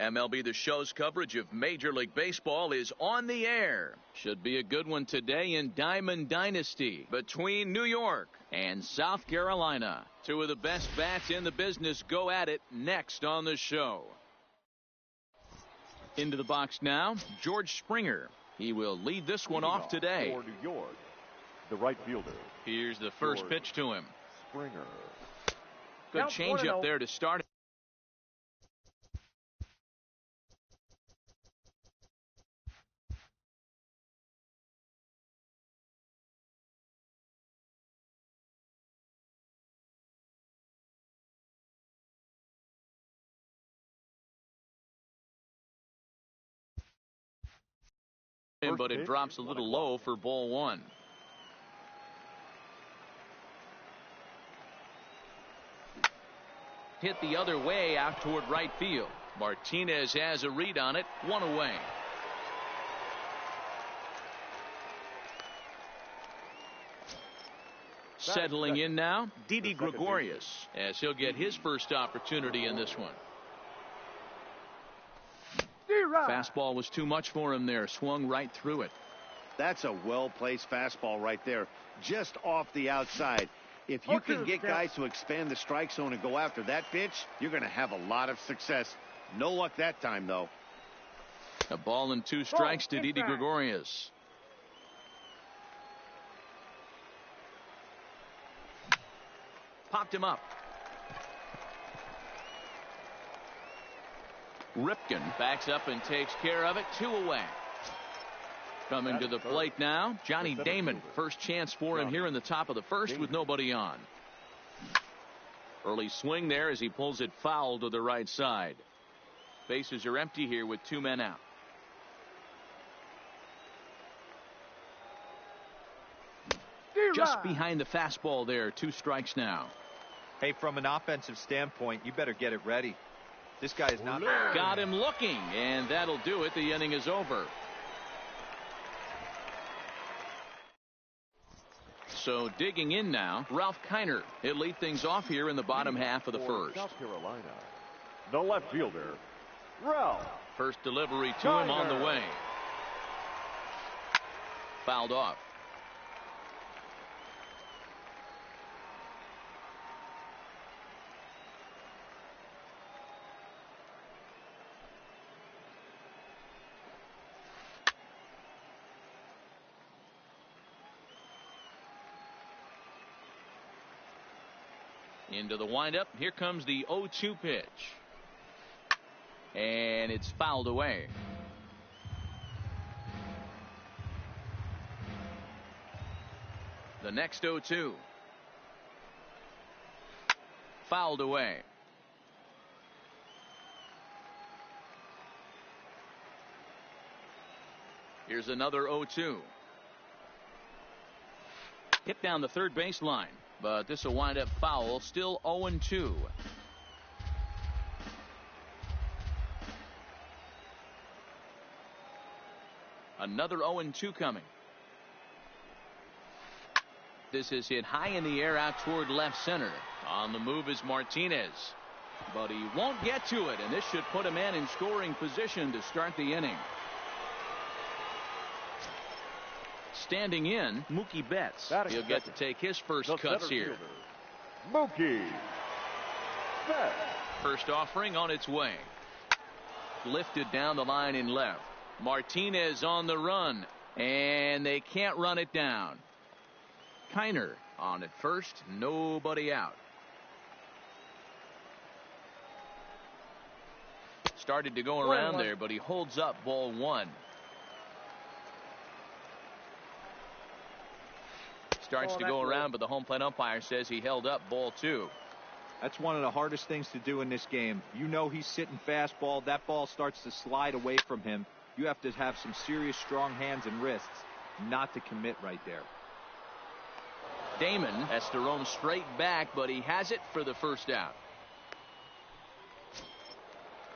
MLB The Show's coverage of Major League Baseball is on the air. Should be a good one today in Diamond Dynasty between New York and South Carolina. Two of the best bats in the business go at it next on the show. Into the box now, George Springer. He will lead this one off today. For New York, the right fielder. Here's the first pitch to him. Springer. Good changeup there to start. But it drops a little low for ball one. Hit the other way out toward right field. Martinez has a read on it. One away. Settling in now, Didi Gregorius, as he'll get his first opportunity in this one. Fastball was too much for him there. Swung right through it. That's a well-placed fastball right there, just off the outside. If you can get guys to expand the strike zone and go after that pitch, you're going to have a lot of success. No luck that time, though. A ball and two strikes to Didi Gregorius. Popped him up. Ripken backs up and takes care of it. Two away. Coming to the plate now, Johnny Damon. First chance for him here in the top of the first with nobody on. Early swing there as he pulls it foul to the right side. Bases are empty here with two men out. Just behind the fastball there. Two strikes now. Hey, from an offensive standpoint, you better get it ready. This guy is not. Got him looking, and that'll do it. The inning is over. So digging in now, Ralph Kiner. He'll lead things off here in the bottom half of the first. South Carolina, the left fielder, Ralph. First delivery to him on the way. Fouled off. Into the windup. Here comes the 0-2 pitch. And it's fouled away. The next 0-2. Fouled away. Here's another 0-2. Hit down the third baseline. But this will wind up foul. Still 0-2. Another 0-2 coming. This is hit high in the air out toward left center. On the move is Martinez. But he won't get to it, and this should put a man in scoring position to start the inning. Standing in, Mookie Betts. He'll get to take his first cuts here. Mookie Betts. First offering on its way. Lifted down the line in left. Martinez on the run, and they can't run it down. Kiner on at first, nobody out. Started to go around there, but he holds up ball one. Starts to go around, but the home plate umpire says he held up ball two. That's one of the hardest things to do in this game. You know he's sitting fastball. That ball starts to slide away from him. You have to have some serious strong hands and wrists not to commit right there. Damon has to roam straight back, but he has it for the first out.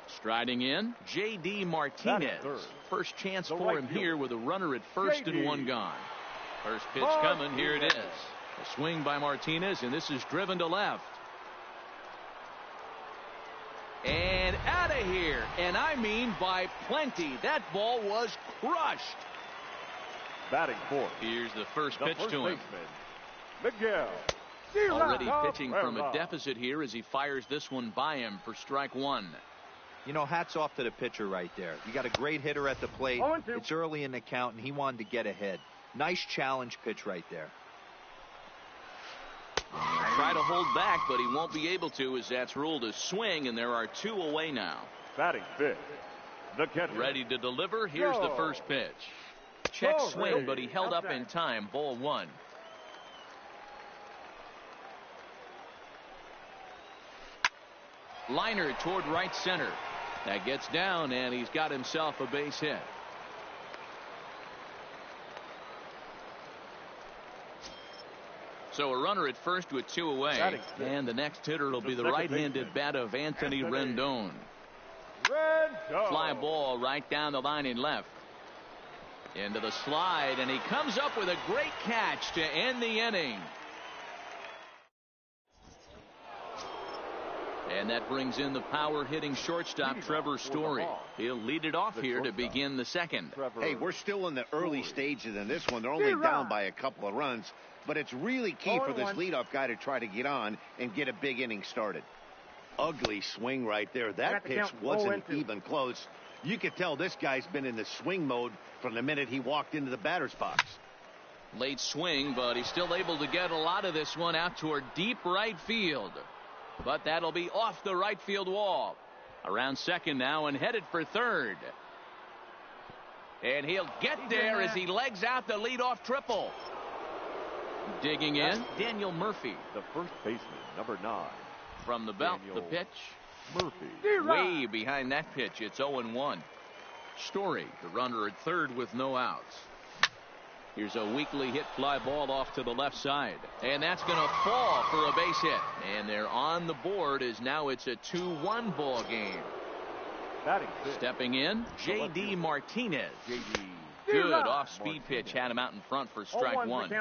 Striding in, J.D. Martinez. First chance for him here with a runner at first and one gone. First pitch coming. Here it is. A swing by Martinez, and this is driven to left. And out of here, and I mean by plenty. That ball was crushed. Batting fourth. Here's the first pitch to him. Miguel. Already pitching from a deficit here as he fires this one by him for strike one. You know, hats off to the pitcher right there. You got a great hitter at the plate. It's early in the count, and he wanted to get ahead. Nice challenge pitch right there. Try to hold back, but he won't be able to as that's ruled a swing, and there are two away now. Batting fifth. The catcher. Ready to deliver. Here's the first pitch. Check swing, but he held up in time. Ball one. Liner toward right center. That gets down, and he's got himself a base hit. So a runner at first with two away. And the next hitter will be the right-handed bat of Anthony Rendon. Fly ball right down the line in left. Into the slide, and he comes up with a great catch to end the inning. And that brings in the power-hitting shortstop, Trevor Story. He'll lead it off here to begin the second. Hey, we're still in the early stages in this one. They're only down by a couple of runs, but it's really key for this leadoff guy to try to get on and get a big inning started. Ugly swing right there. That pitch wasn't even close. You could tell this guy's been in the swing mode from the minute he walked into the batter's box. Late swing, but he's still able to get a lot of this one out toward deep right field. But that'll be off the right field wall. Around second now and headed for third. And he'll get there as he legs out the leadoff triple. Digging in, Daniel Murphy. The first baseman, number 9. From the belt, the pitch. Murphy. Way behind that pitch, it's 0-1. Story, the runner at third with no outs. Here's a weakly hit fly ball off to the left side. And that's going to fall for a base hit. And they're on the board as now it's a 2-1 ball game. Stepping in, J.D. Martinez. Good off-speed pitch had him out in front for strike one.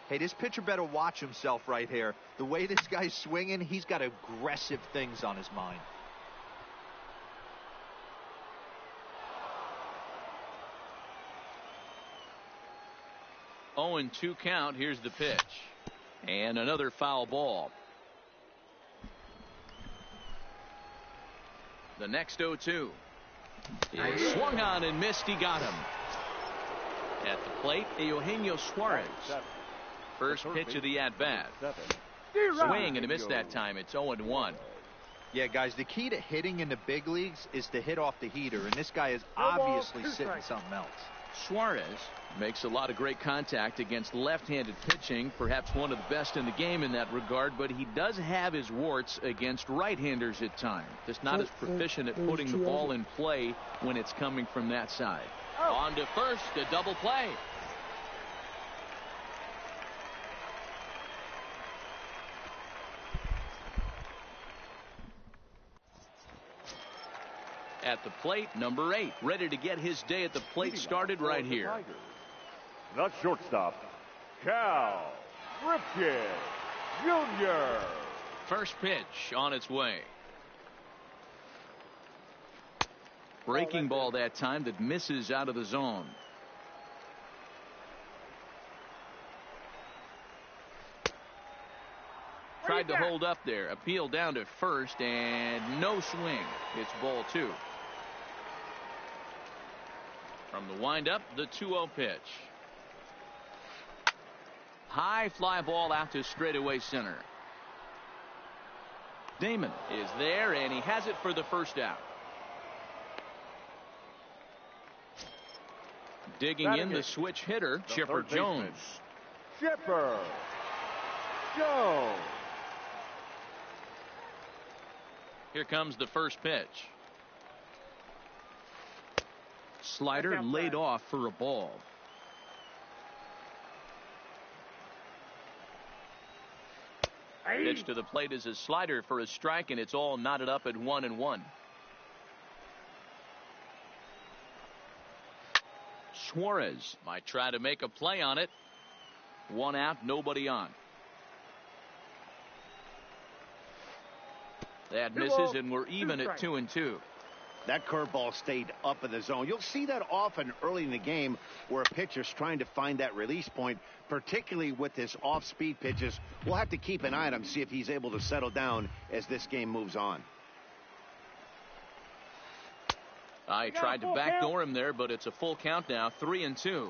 Hey, this pitcher better watch himself right here. The way this guy's swinging, he's got aggressive things on his mind. 0-2 count. Here's the pitch. And another foul ball. The next 0-2. He swung on and missed. He got him. At the plate, Eugenio Suarez. First pitch of the at-bat. Swing and a miss that time. It's 0-1. Yeah, guys, the key to hitting in the big leagues is to hit off the heater, and this guy is obviously sitting something else. Suarez makes a lot of great contact against left-handed pitching, perhaps one of the best in the game in that regard, but he does have his warts against right-handers at times. Just not as proficient at putting the ball in play when it's coming from that side. On to first, a double play. At the plate, number 8, ready to get his day at the plate started right here. The shortstop, Cal Ripken Jr. First pitch on its way. Breaking ball that time that misses out of the zone. Tried to hold up there. Appeal down to first and no swing. It's ball 2. From the windup, the 2-0 pitch. High fly ball out to straightaway center. Damon is there, and he has it for the first out. Digging in the switch hitter, Chipper Jones. Chipper Jones. Here comes the first pitch. Slider laid off for a ball. Pitch to the plate is a slider for a strike, and it's all knotted up at 1-1. Suarez might try to make a play on it. 1 out, nobody on. That misses, and we're even at 2-2. That curveball stayed up in the zone. You'll see that often early in the game where a pitcher's trying to find that release point, particularly with his off-speed pitches. We'll have to keep an eye on him, see if he's able to settle down as this game moves on. I tried to backdoor him there, but it's a full count now, 3-2.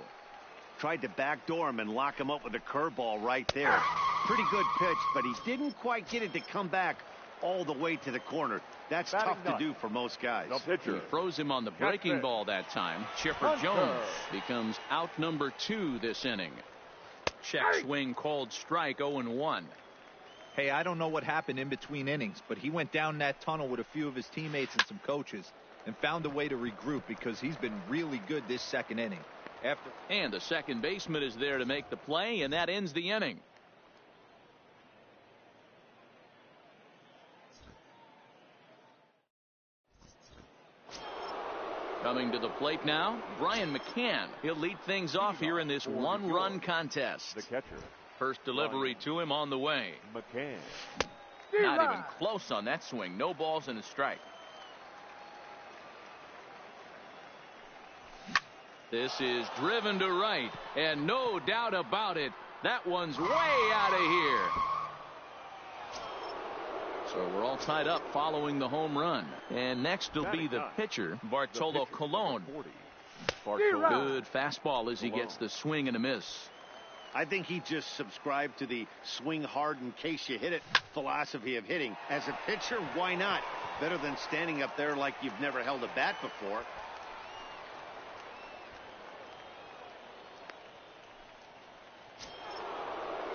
Tried to backdoor him and lock him up with a curveball right there. Pretty good pitch, but he didn't quite get it to come back all the way to the corner. That's tough to do for most guys. He froze him on the breaking ball that time. Chipper Jones becomes out number 2 this inning. Check swing called strike, 0-1. Hey, I don't know what happened in between innings, but he went down that tunnel with a few of his teammates and some coaches and found a way to regroup because he's been really good this second inning. And the second baseman is there to make the play, and that ends the inning. Coming to the plate now, Brian McCann. He'll lead things off here in this one-run contest. The catcher. First delivery to him on the way. McCann. Not even close on that swing. No balls and a strike. This is driven to right, and no doubt about it, that one's way out of here. So we're all tied up following the home run. And next will be the pitcher, Bartolo Colon. Good fastball as he gets the swing and a miss. I think he just subscribed to the swing hard in case you hit it philosophy of hitting. As a pitcher, why not? Better than standing up there like you've never held a bat before.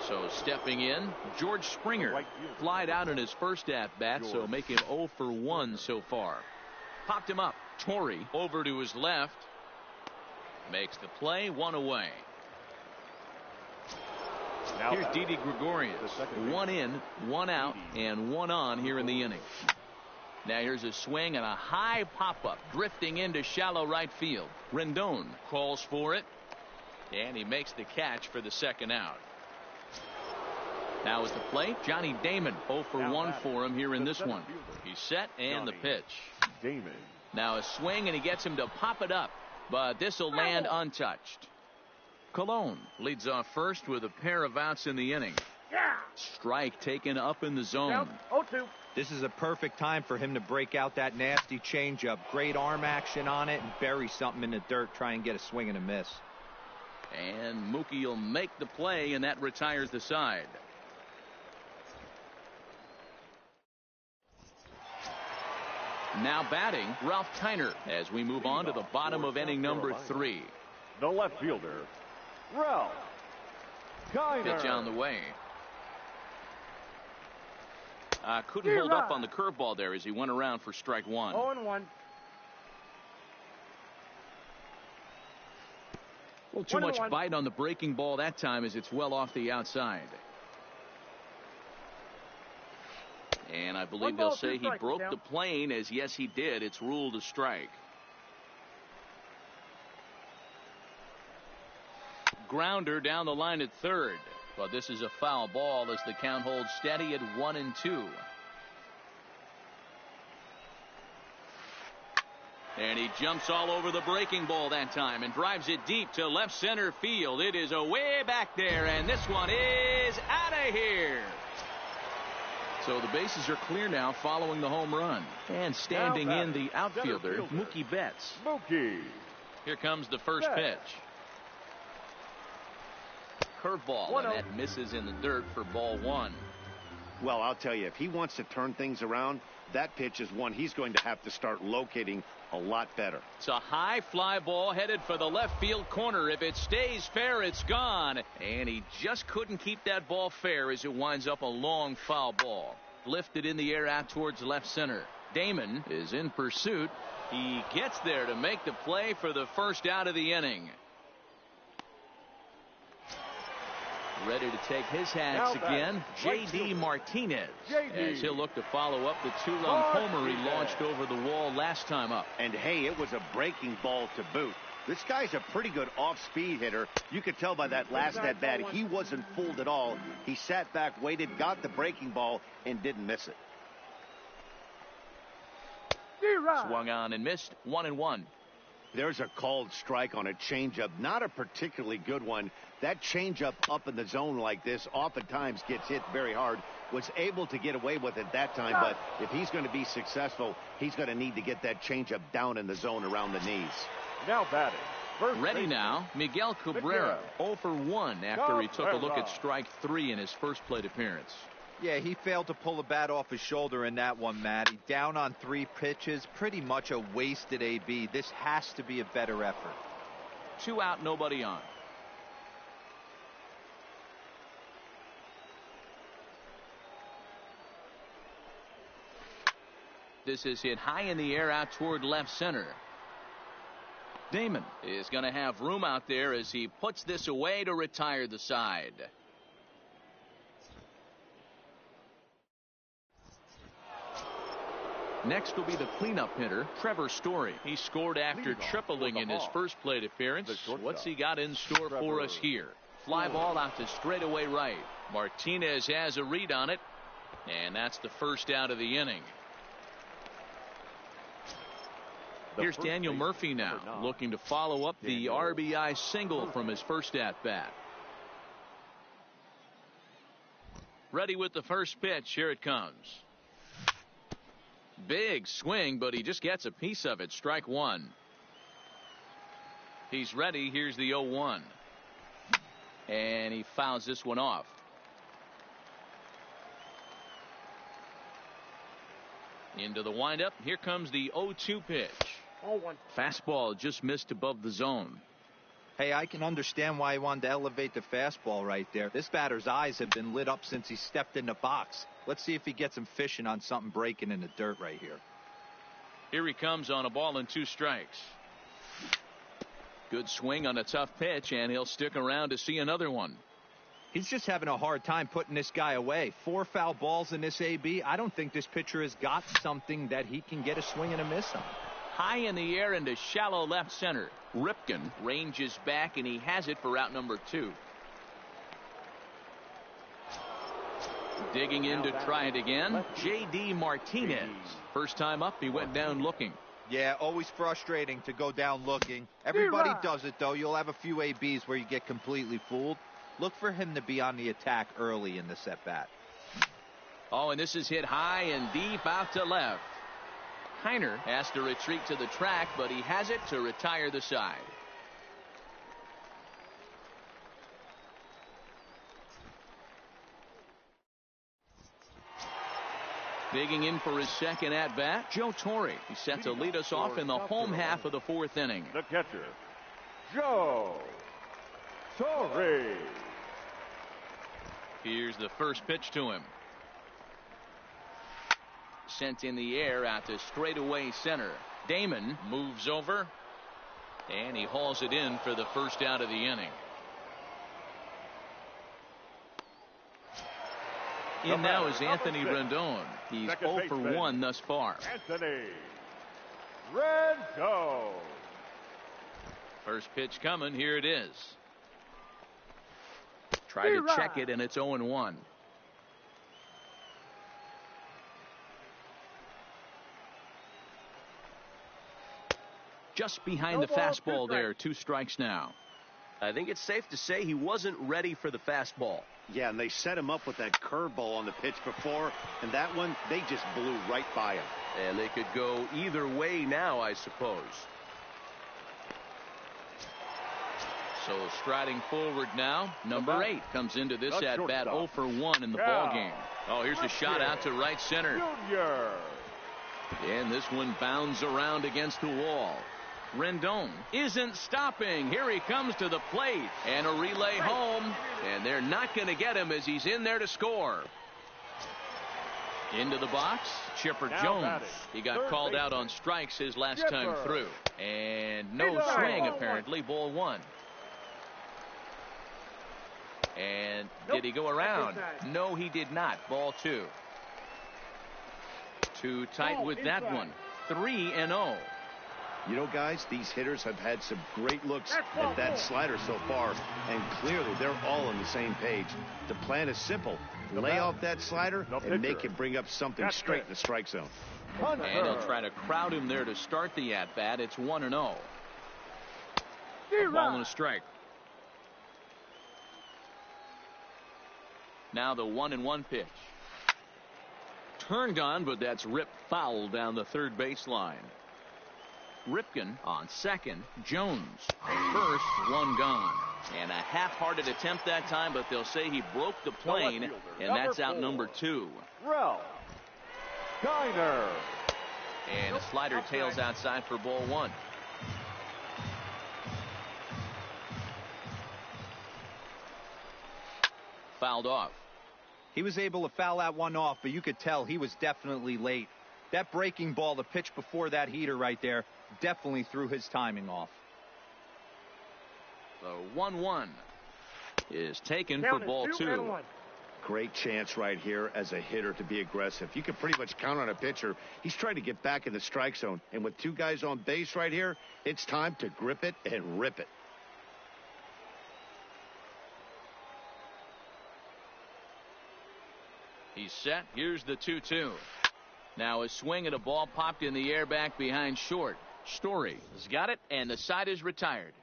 So stepping in, George Springer flied out in his first at-bat, so make him 0 for 1 so far. Popped him up. Torrey over to his left. Makes the play, 1 away. Here's Didi Gregorius. 1 in, 1 out, and 1 on here in the inning. Now here's a swing and a high pop-up drifting into shallow right field. Rendon calls for it, and he makes the catch for the second out. Now at the plate, Johnny Damon. 0 for 1 for him here in this one. He's set, and the pitch. Damon. Now a swing, and he gets him to pop it up, but this will land untouched. Colon leads off first with a pair of outs in the inning. Strike taken up in the zone. 0-2. This is a perfect time for him to break out that nasty changeup. Great arm action on it and bury something in the dirt. Try and get a swing and a miss. And Mookie will make the play, and that retires the side. Now batting, Ralph Kiner, as we move on to the bottom of inning number 3. The left fielder, Ralph Kiner. Pitch on the way. Couldn't hold up on the curveball there as he went around for strike 1. 0-1. Well, too much bite on the breaking ball that time as it's well off the outside. And I believe they'll say he broke the plane, as yes he did. It's ruled a strike. Grounder down the line at third. But this is a foul ball as the count holds steady at 1-2. And he jumps all over the breaking ball that time and drives it deep to left center field. It is away back there, and this one is out of here. So the bases are clear now following the home run. And standing in the outfielder, Mookie Betts. Mookie. Here comes the first pitch. Curveball, and that misses in the dirt for ball 1. Well, I'll tell you, if he wants to turn things around, that pitch is one he's going to have to start locating a lot better. It's a high fly ball headed for the left field corner. If it stays fair, it's gone. And he just couldn't keep that ball fair as it winds up a long foul ball. Lifted in the air out towards left center. Damon is in pursuit. He gets there to make the play for the first out of the inning. Ready to take his hats again, J.D. Martinez, as he'll look to follow up the 2-run homer he launched over the wall last time up. And hey, it was a breaking ball to boot. This guy's a pretty good off-speed hitter. You could tell by that last at-bat he wasn't fooled at all. He sat back, waited, got the breaking ball, and didn't miss it. Swung on and missed. 1-1. There's a called strike on a changeup, not a particularly good one. That changeup up in the zone like this oftentimes gets hit very hard. Was able to get away with it that time, but if he's going to be successful, he's going to need to get that changeup down in the zone around the knees. Now batting. Ready now, Miguel Cabrera, 0 for 1 after he took a look at strike 3 in his first plate appearance. Yeah, he failed to pull the bat off his shoulder in that one, Matty. Down on 3 pitches, pretty much a wasted AB. This has to be a better effort. 2 out, nobody on. This is hit high in the air out toward left center. Damon is going to have room out there as he puts this away to retire the side. Next will be the cleanup hitter, Trevor Story. He scored after tripling in his first plate appearance. What's he got in store for us here? Fly ball out to straightaway right. Martinez has a read on it, and that's the first out of the inning. Here's Daniel Murphy now, looking to follow up the RBI single from his first at-bat. Ready with the first pitch. Here it comes. Big swing, but he just gets a piece of it. Strike 1. He's ready. Here's the 0-1. And he fouls this one off. Into the windup. Here comes the 0-2 pitch. Fastball just missed above the zone. Hey, I can understand why he wanted to elevate the fastball right there. This batter's eyes have been lit up since he stepped in the box. Let's see if he gets him fishing on something breaking in the dirt right here. Here he comes on a ball and 2 strikes. Good swing on a tough pitch, and he'll stick around to see another one. He's just having a hard time putting this guy away. 4 foul balls in this AB. I don't think this pitcher has got something that he can get a swing and a miss on. High in the air into shallow left center. Ripken ranges back, and he has it for out number 2. Digging in to try it again, J.D. Martinez. First time up, he went down looking. Yeah, always frustrating to go down looking. Everybody does it, though. You'll have a few ABs where you get completely fooled. Look for him to be on the attack early in this at-bat. Oh, and this is hit high and deep out to left. Heiner has to retreat to the track, but he has it to retire the side. Digging in for his second at-bat, Joe Torre. He's set to lead us off in the home half of the 4th inning. The catcher, Joe Torre. Here's the first pitch to him. Sent in the air out to straightaway center. Damon moves over, and he hauls it in for the first out of the inning. In now is Anthony Rendon. He's 0 for 1 thus far. Anthony Rendon. First pitch coming. Here it is. Try to check it, and it's 0-1. Just behind the fastball there. 2 strikes now. I think it's safe to say he wasn't ready for the fastball. Yeah, and they set him up with that curveball on the pitch before, and that one, they just blew right by him. And they could go either way now, I suppose. So striding forward now, number 8 comes into this at-bat 0 for 1 in the ball game. Oh, here's a shot out to right center. Junior. And this one bounds around against the wall. Rendon isn't stopping. Here he comes to the plate, and a relay home, and they're not going to get him as he's in there to score. Into the box, Chipper Jones. He got called out on strikes his last time through, and no swing apparently. Ball 1. And did he go around? No, he did not. Ball 2. Too tight with that one. 3-0. You know, guys, these hitters have had some great looks at that slider so far, and clearly they're all on the same page. The plan is simple. Lay off that slider and make him bring up something straight in the strike zone. And he'll try to crowd him there to start the at-bat. It's 1-0. A ball and a strike. Now the 1-1 pitch. Turned on, but that's ripped foul down the third baseline. Ripken on second. Jones first. One gone. And a half-hearted attempt that time, but they'll say he broke the plane, and that's out number 2. Ralph Kiner. And a slider tails outside for ball 1. Fouled off. He was able to foul that one off, but you could tell he was definitely late. That breaking ball, the pitch before that heater right there, definitely threw his timing off. The 1-1 is taken for ball 2. Great chance right here as a hitter to be aggressive. You can pretty much count on a pitcher. He's trying to get back in the strike zone. And with 2 guys on base right here, it's time to grip it and rip it. He's set. Here's the 2-2. Now a swing at a ball popped in the air back behind short. Story has got it, and the side is retired.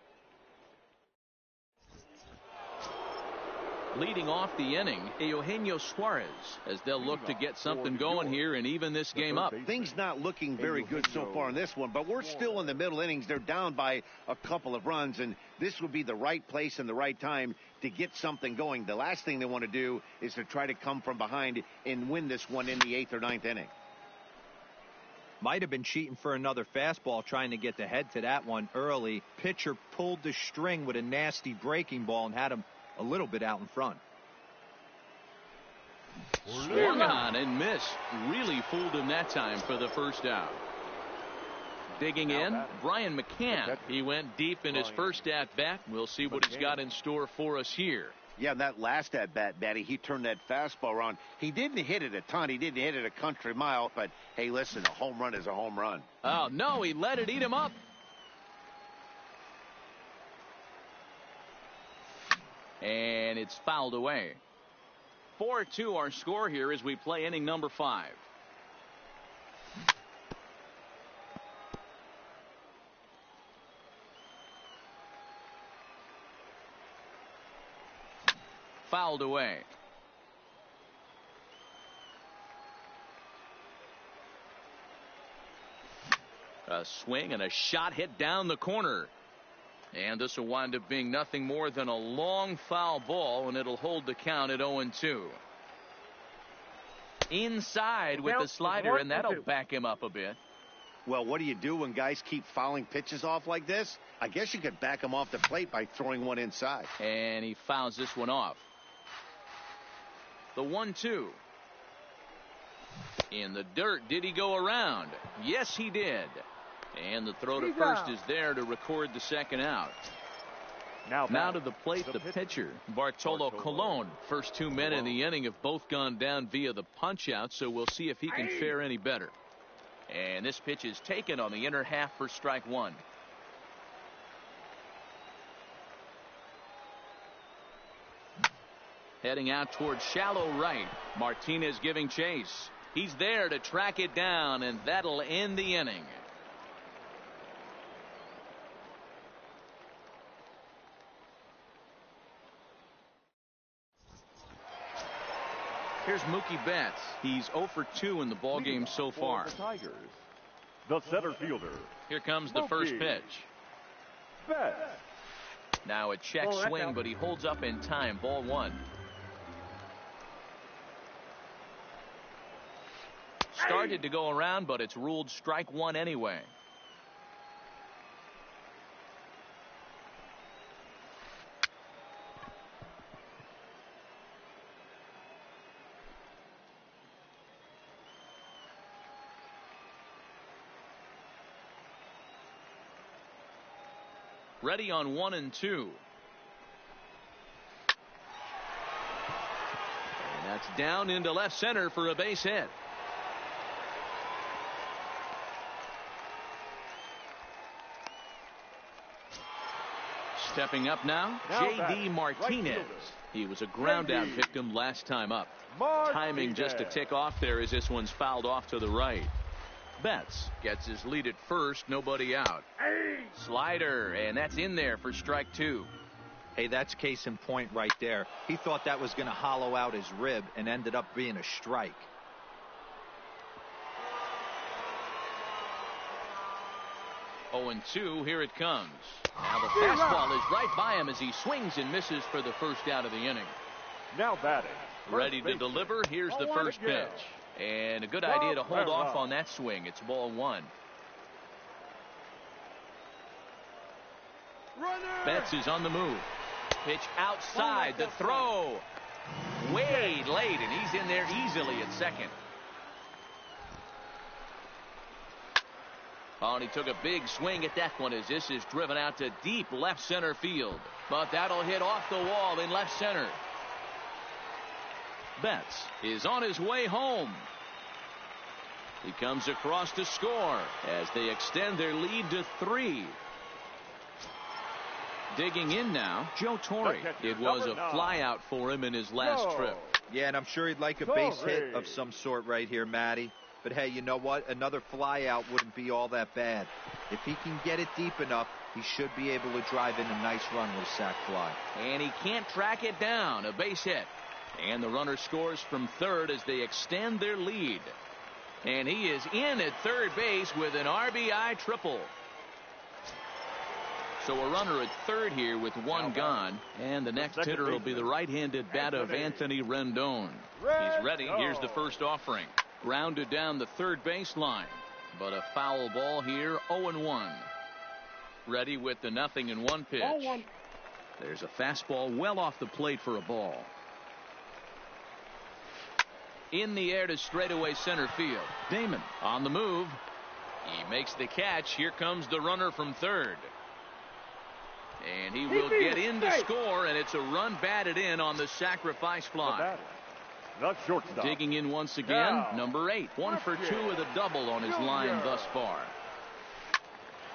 Leading off the inning, Eugenio Suarez, as they'll look to get something going here and even this game up. Things not looking very good so far in this one, but we're still in the middle innings. They're down by a couple of runs, and this would be the right place and the right time to get something going. The last thing they want to do is to try to come from behind and win this one in the 8th or 9th inning. Might have been cheating for another fastball, trying to get the head to that one early. Pitcher pulled the string with a nasty breaking ball and had him a little bit out in front. Swung on and missed. Really fooled him that time for the first out. Digging in, Brian McCann. He went deep in his first at-bat. We'll see what he's got in store for us here. Yeah, that last at-bat, Batty, he turned that fastball around. He didn't hit it a ton. He didn't hit it a country mile. But, hey, listen, a home run is a home run. Oh, no, he let it eat him up. And it's fouled away. 4-2 our score here as we play inning number 5. Fouled away. A swing and a shot hit down the corner. And this will wind up being nothing more than a long foul ball, and it'll hold the count at 0-2. Inside with the slider, and that'll back him up a bit. Well, what do you do when guys keep fouling pitches off like this? I guess you could back them off the plate by throwing one inside. And he fouls this one off. The 1-2. In the dirt, did he go around? Yes, he did. And the throw to first is there to record the second out. Now to the plate, the pitcher, Bartolo Colon. First 2 men in the inning have both gone down via the punch-out, so we'll see if he can fare any better. And this pitch is taken on the inner half for strike 1. Heading out towards shallow right. Martinez giving chase. He's there to track it down, and that'll end the inning. Here's Mookie Betts. He's 0 for 2 in the ballgame so far. The Tigers, the center fielder. Here comes the first pitch. Betts. Now a check swing, but he holds up in time. Ball 1. Started to go around, but it's ruled strike 1 anyway. Ready on 1 and 2. And that's down into left center for a base hit. Stepping up now, J.D. Martinez. He was a ground out victim last time up. Timing just a tick off there as this one's fouled off to the right. Betts gets his lead at first, nobody out. Slider, and that's in there for strike 2. Hey, that's case in point right there. He thought that was going to hollow out his rib and ended up being a strike. Oh, and 2, here it comes. Now the fastball is right by him as he swings and misses for the first out of the inning. Now batting. Ready to deliver. Here's the first pitch. And a good idea to hold off on that swing. It's ball 1. Betts is on the move. Pitch outside. The throw. Way late, and he's in there easily at second. Oh, and he took a big swing at that one as this is driven out to deep left center field. But that'll hit off the wall in left center. Betts is on his way home. He comes across to score as they extend their lead to 3. Digging in now, Joe Torre. It was a fly out for him in his last trip. Yeah, and I'm sure he'd like a base hit of some sort right here, Matty. But hey, you know what? Another fly out wouldn't be all that bad. If he can get it deep enough, he should be able to drive in a nice run with a sac fly. And he can't track it down. A base hit. And the runner scores from third as they extend their lead. And he is in at third base with an RBI triple. So a runner at third here with 1 gone. And the next hitter will be the right-handed bat of Anthony Rendon. He's ready. Here's the first offering. Grounded down the third baseline. But a foul ball here, 0-1. Ready with the 0-1 pitch. There's a fastball well off the plate for a ball. In the air to straightaway center field. Damon on the move. He makes the catch. Here comes the runner from third. And he will get in to score, and it's a run batted in on the sacrifice fly. Not shortstop. Digging in once again, number 8. 1 for 2 with a double on his line thus far.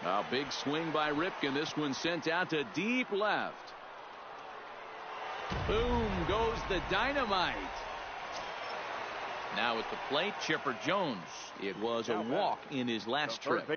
A big swing by Ripken. This one sent out to deep left. Boom goes the dynamite. Now at the plate, Chipper Jones. It was a walk in his last trip.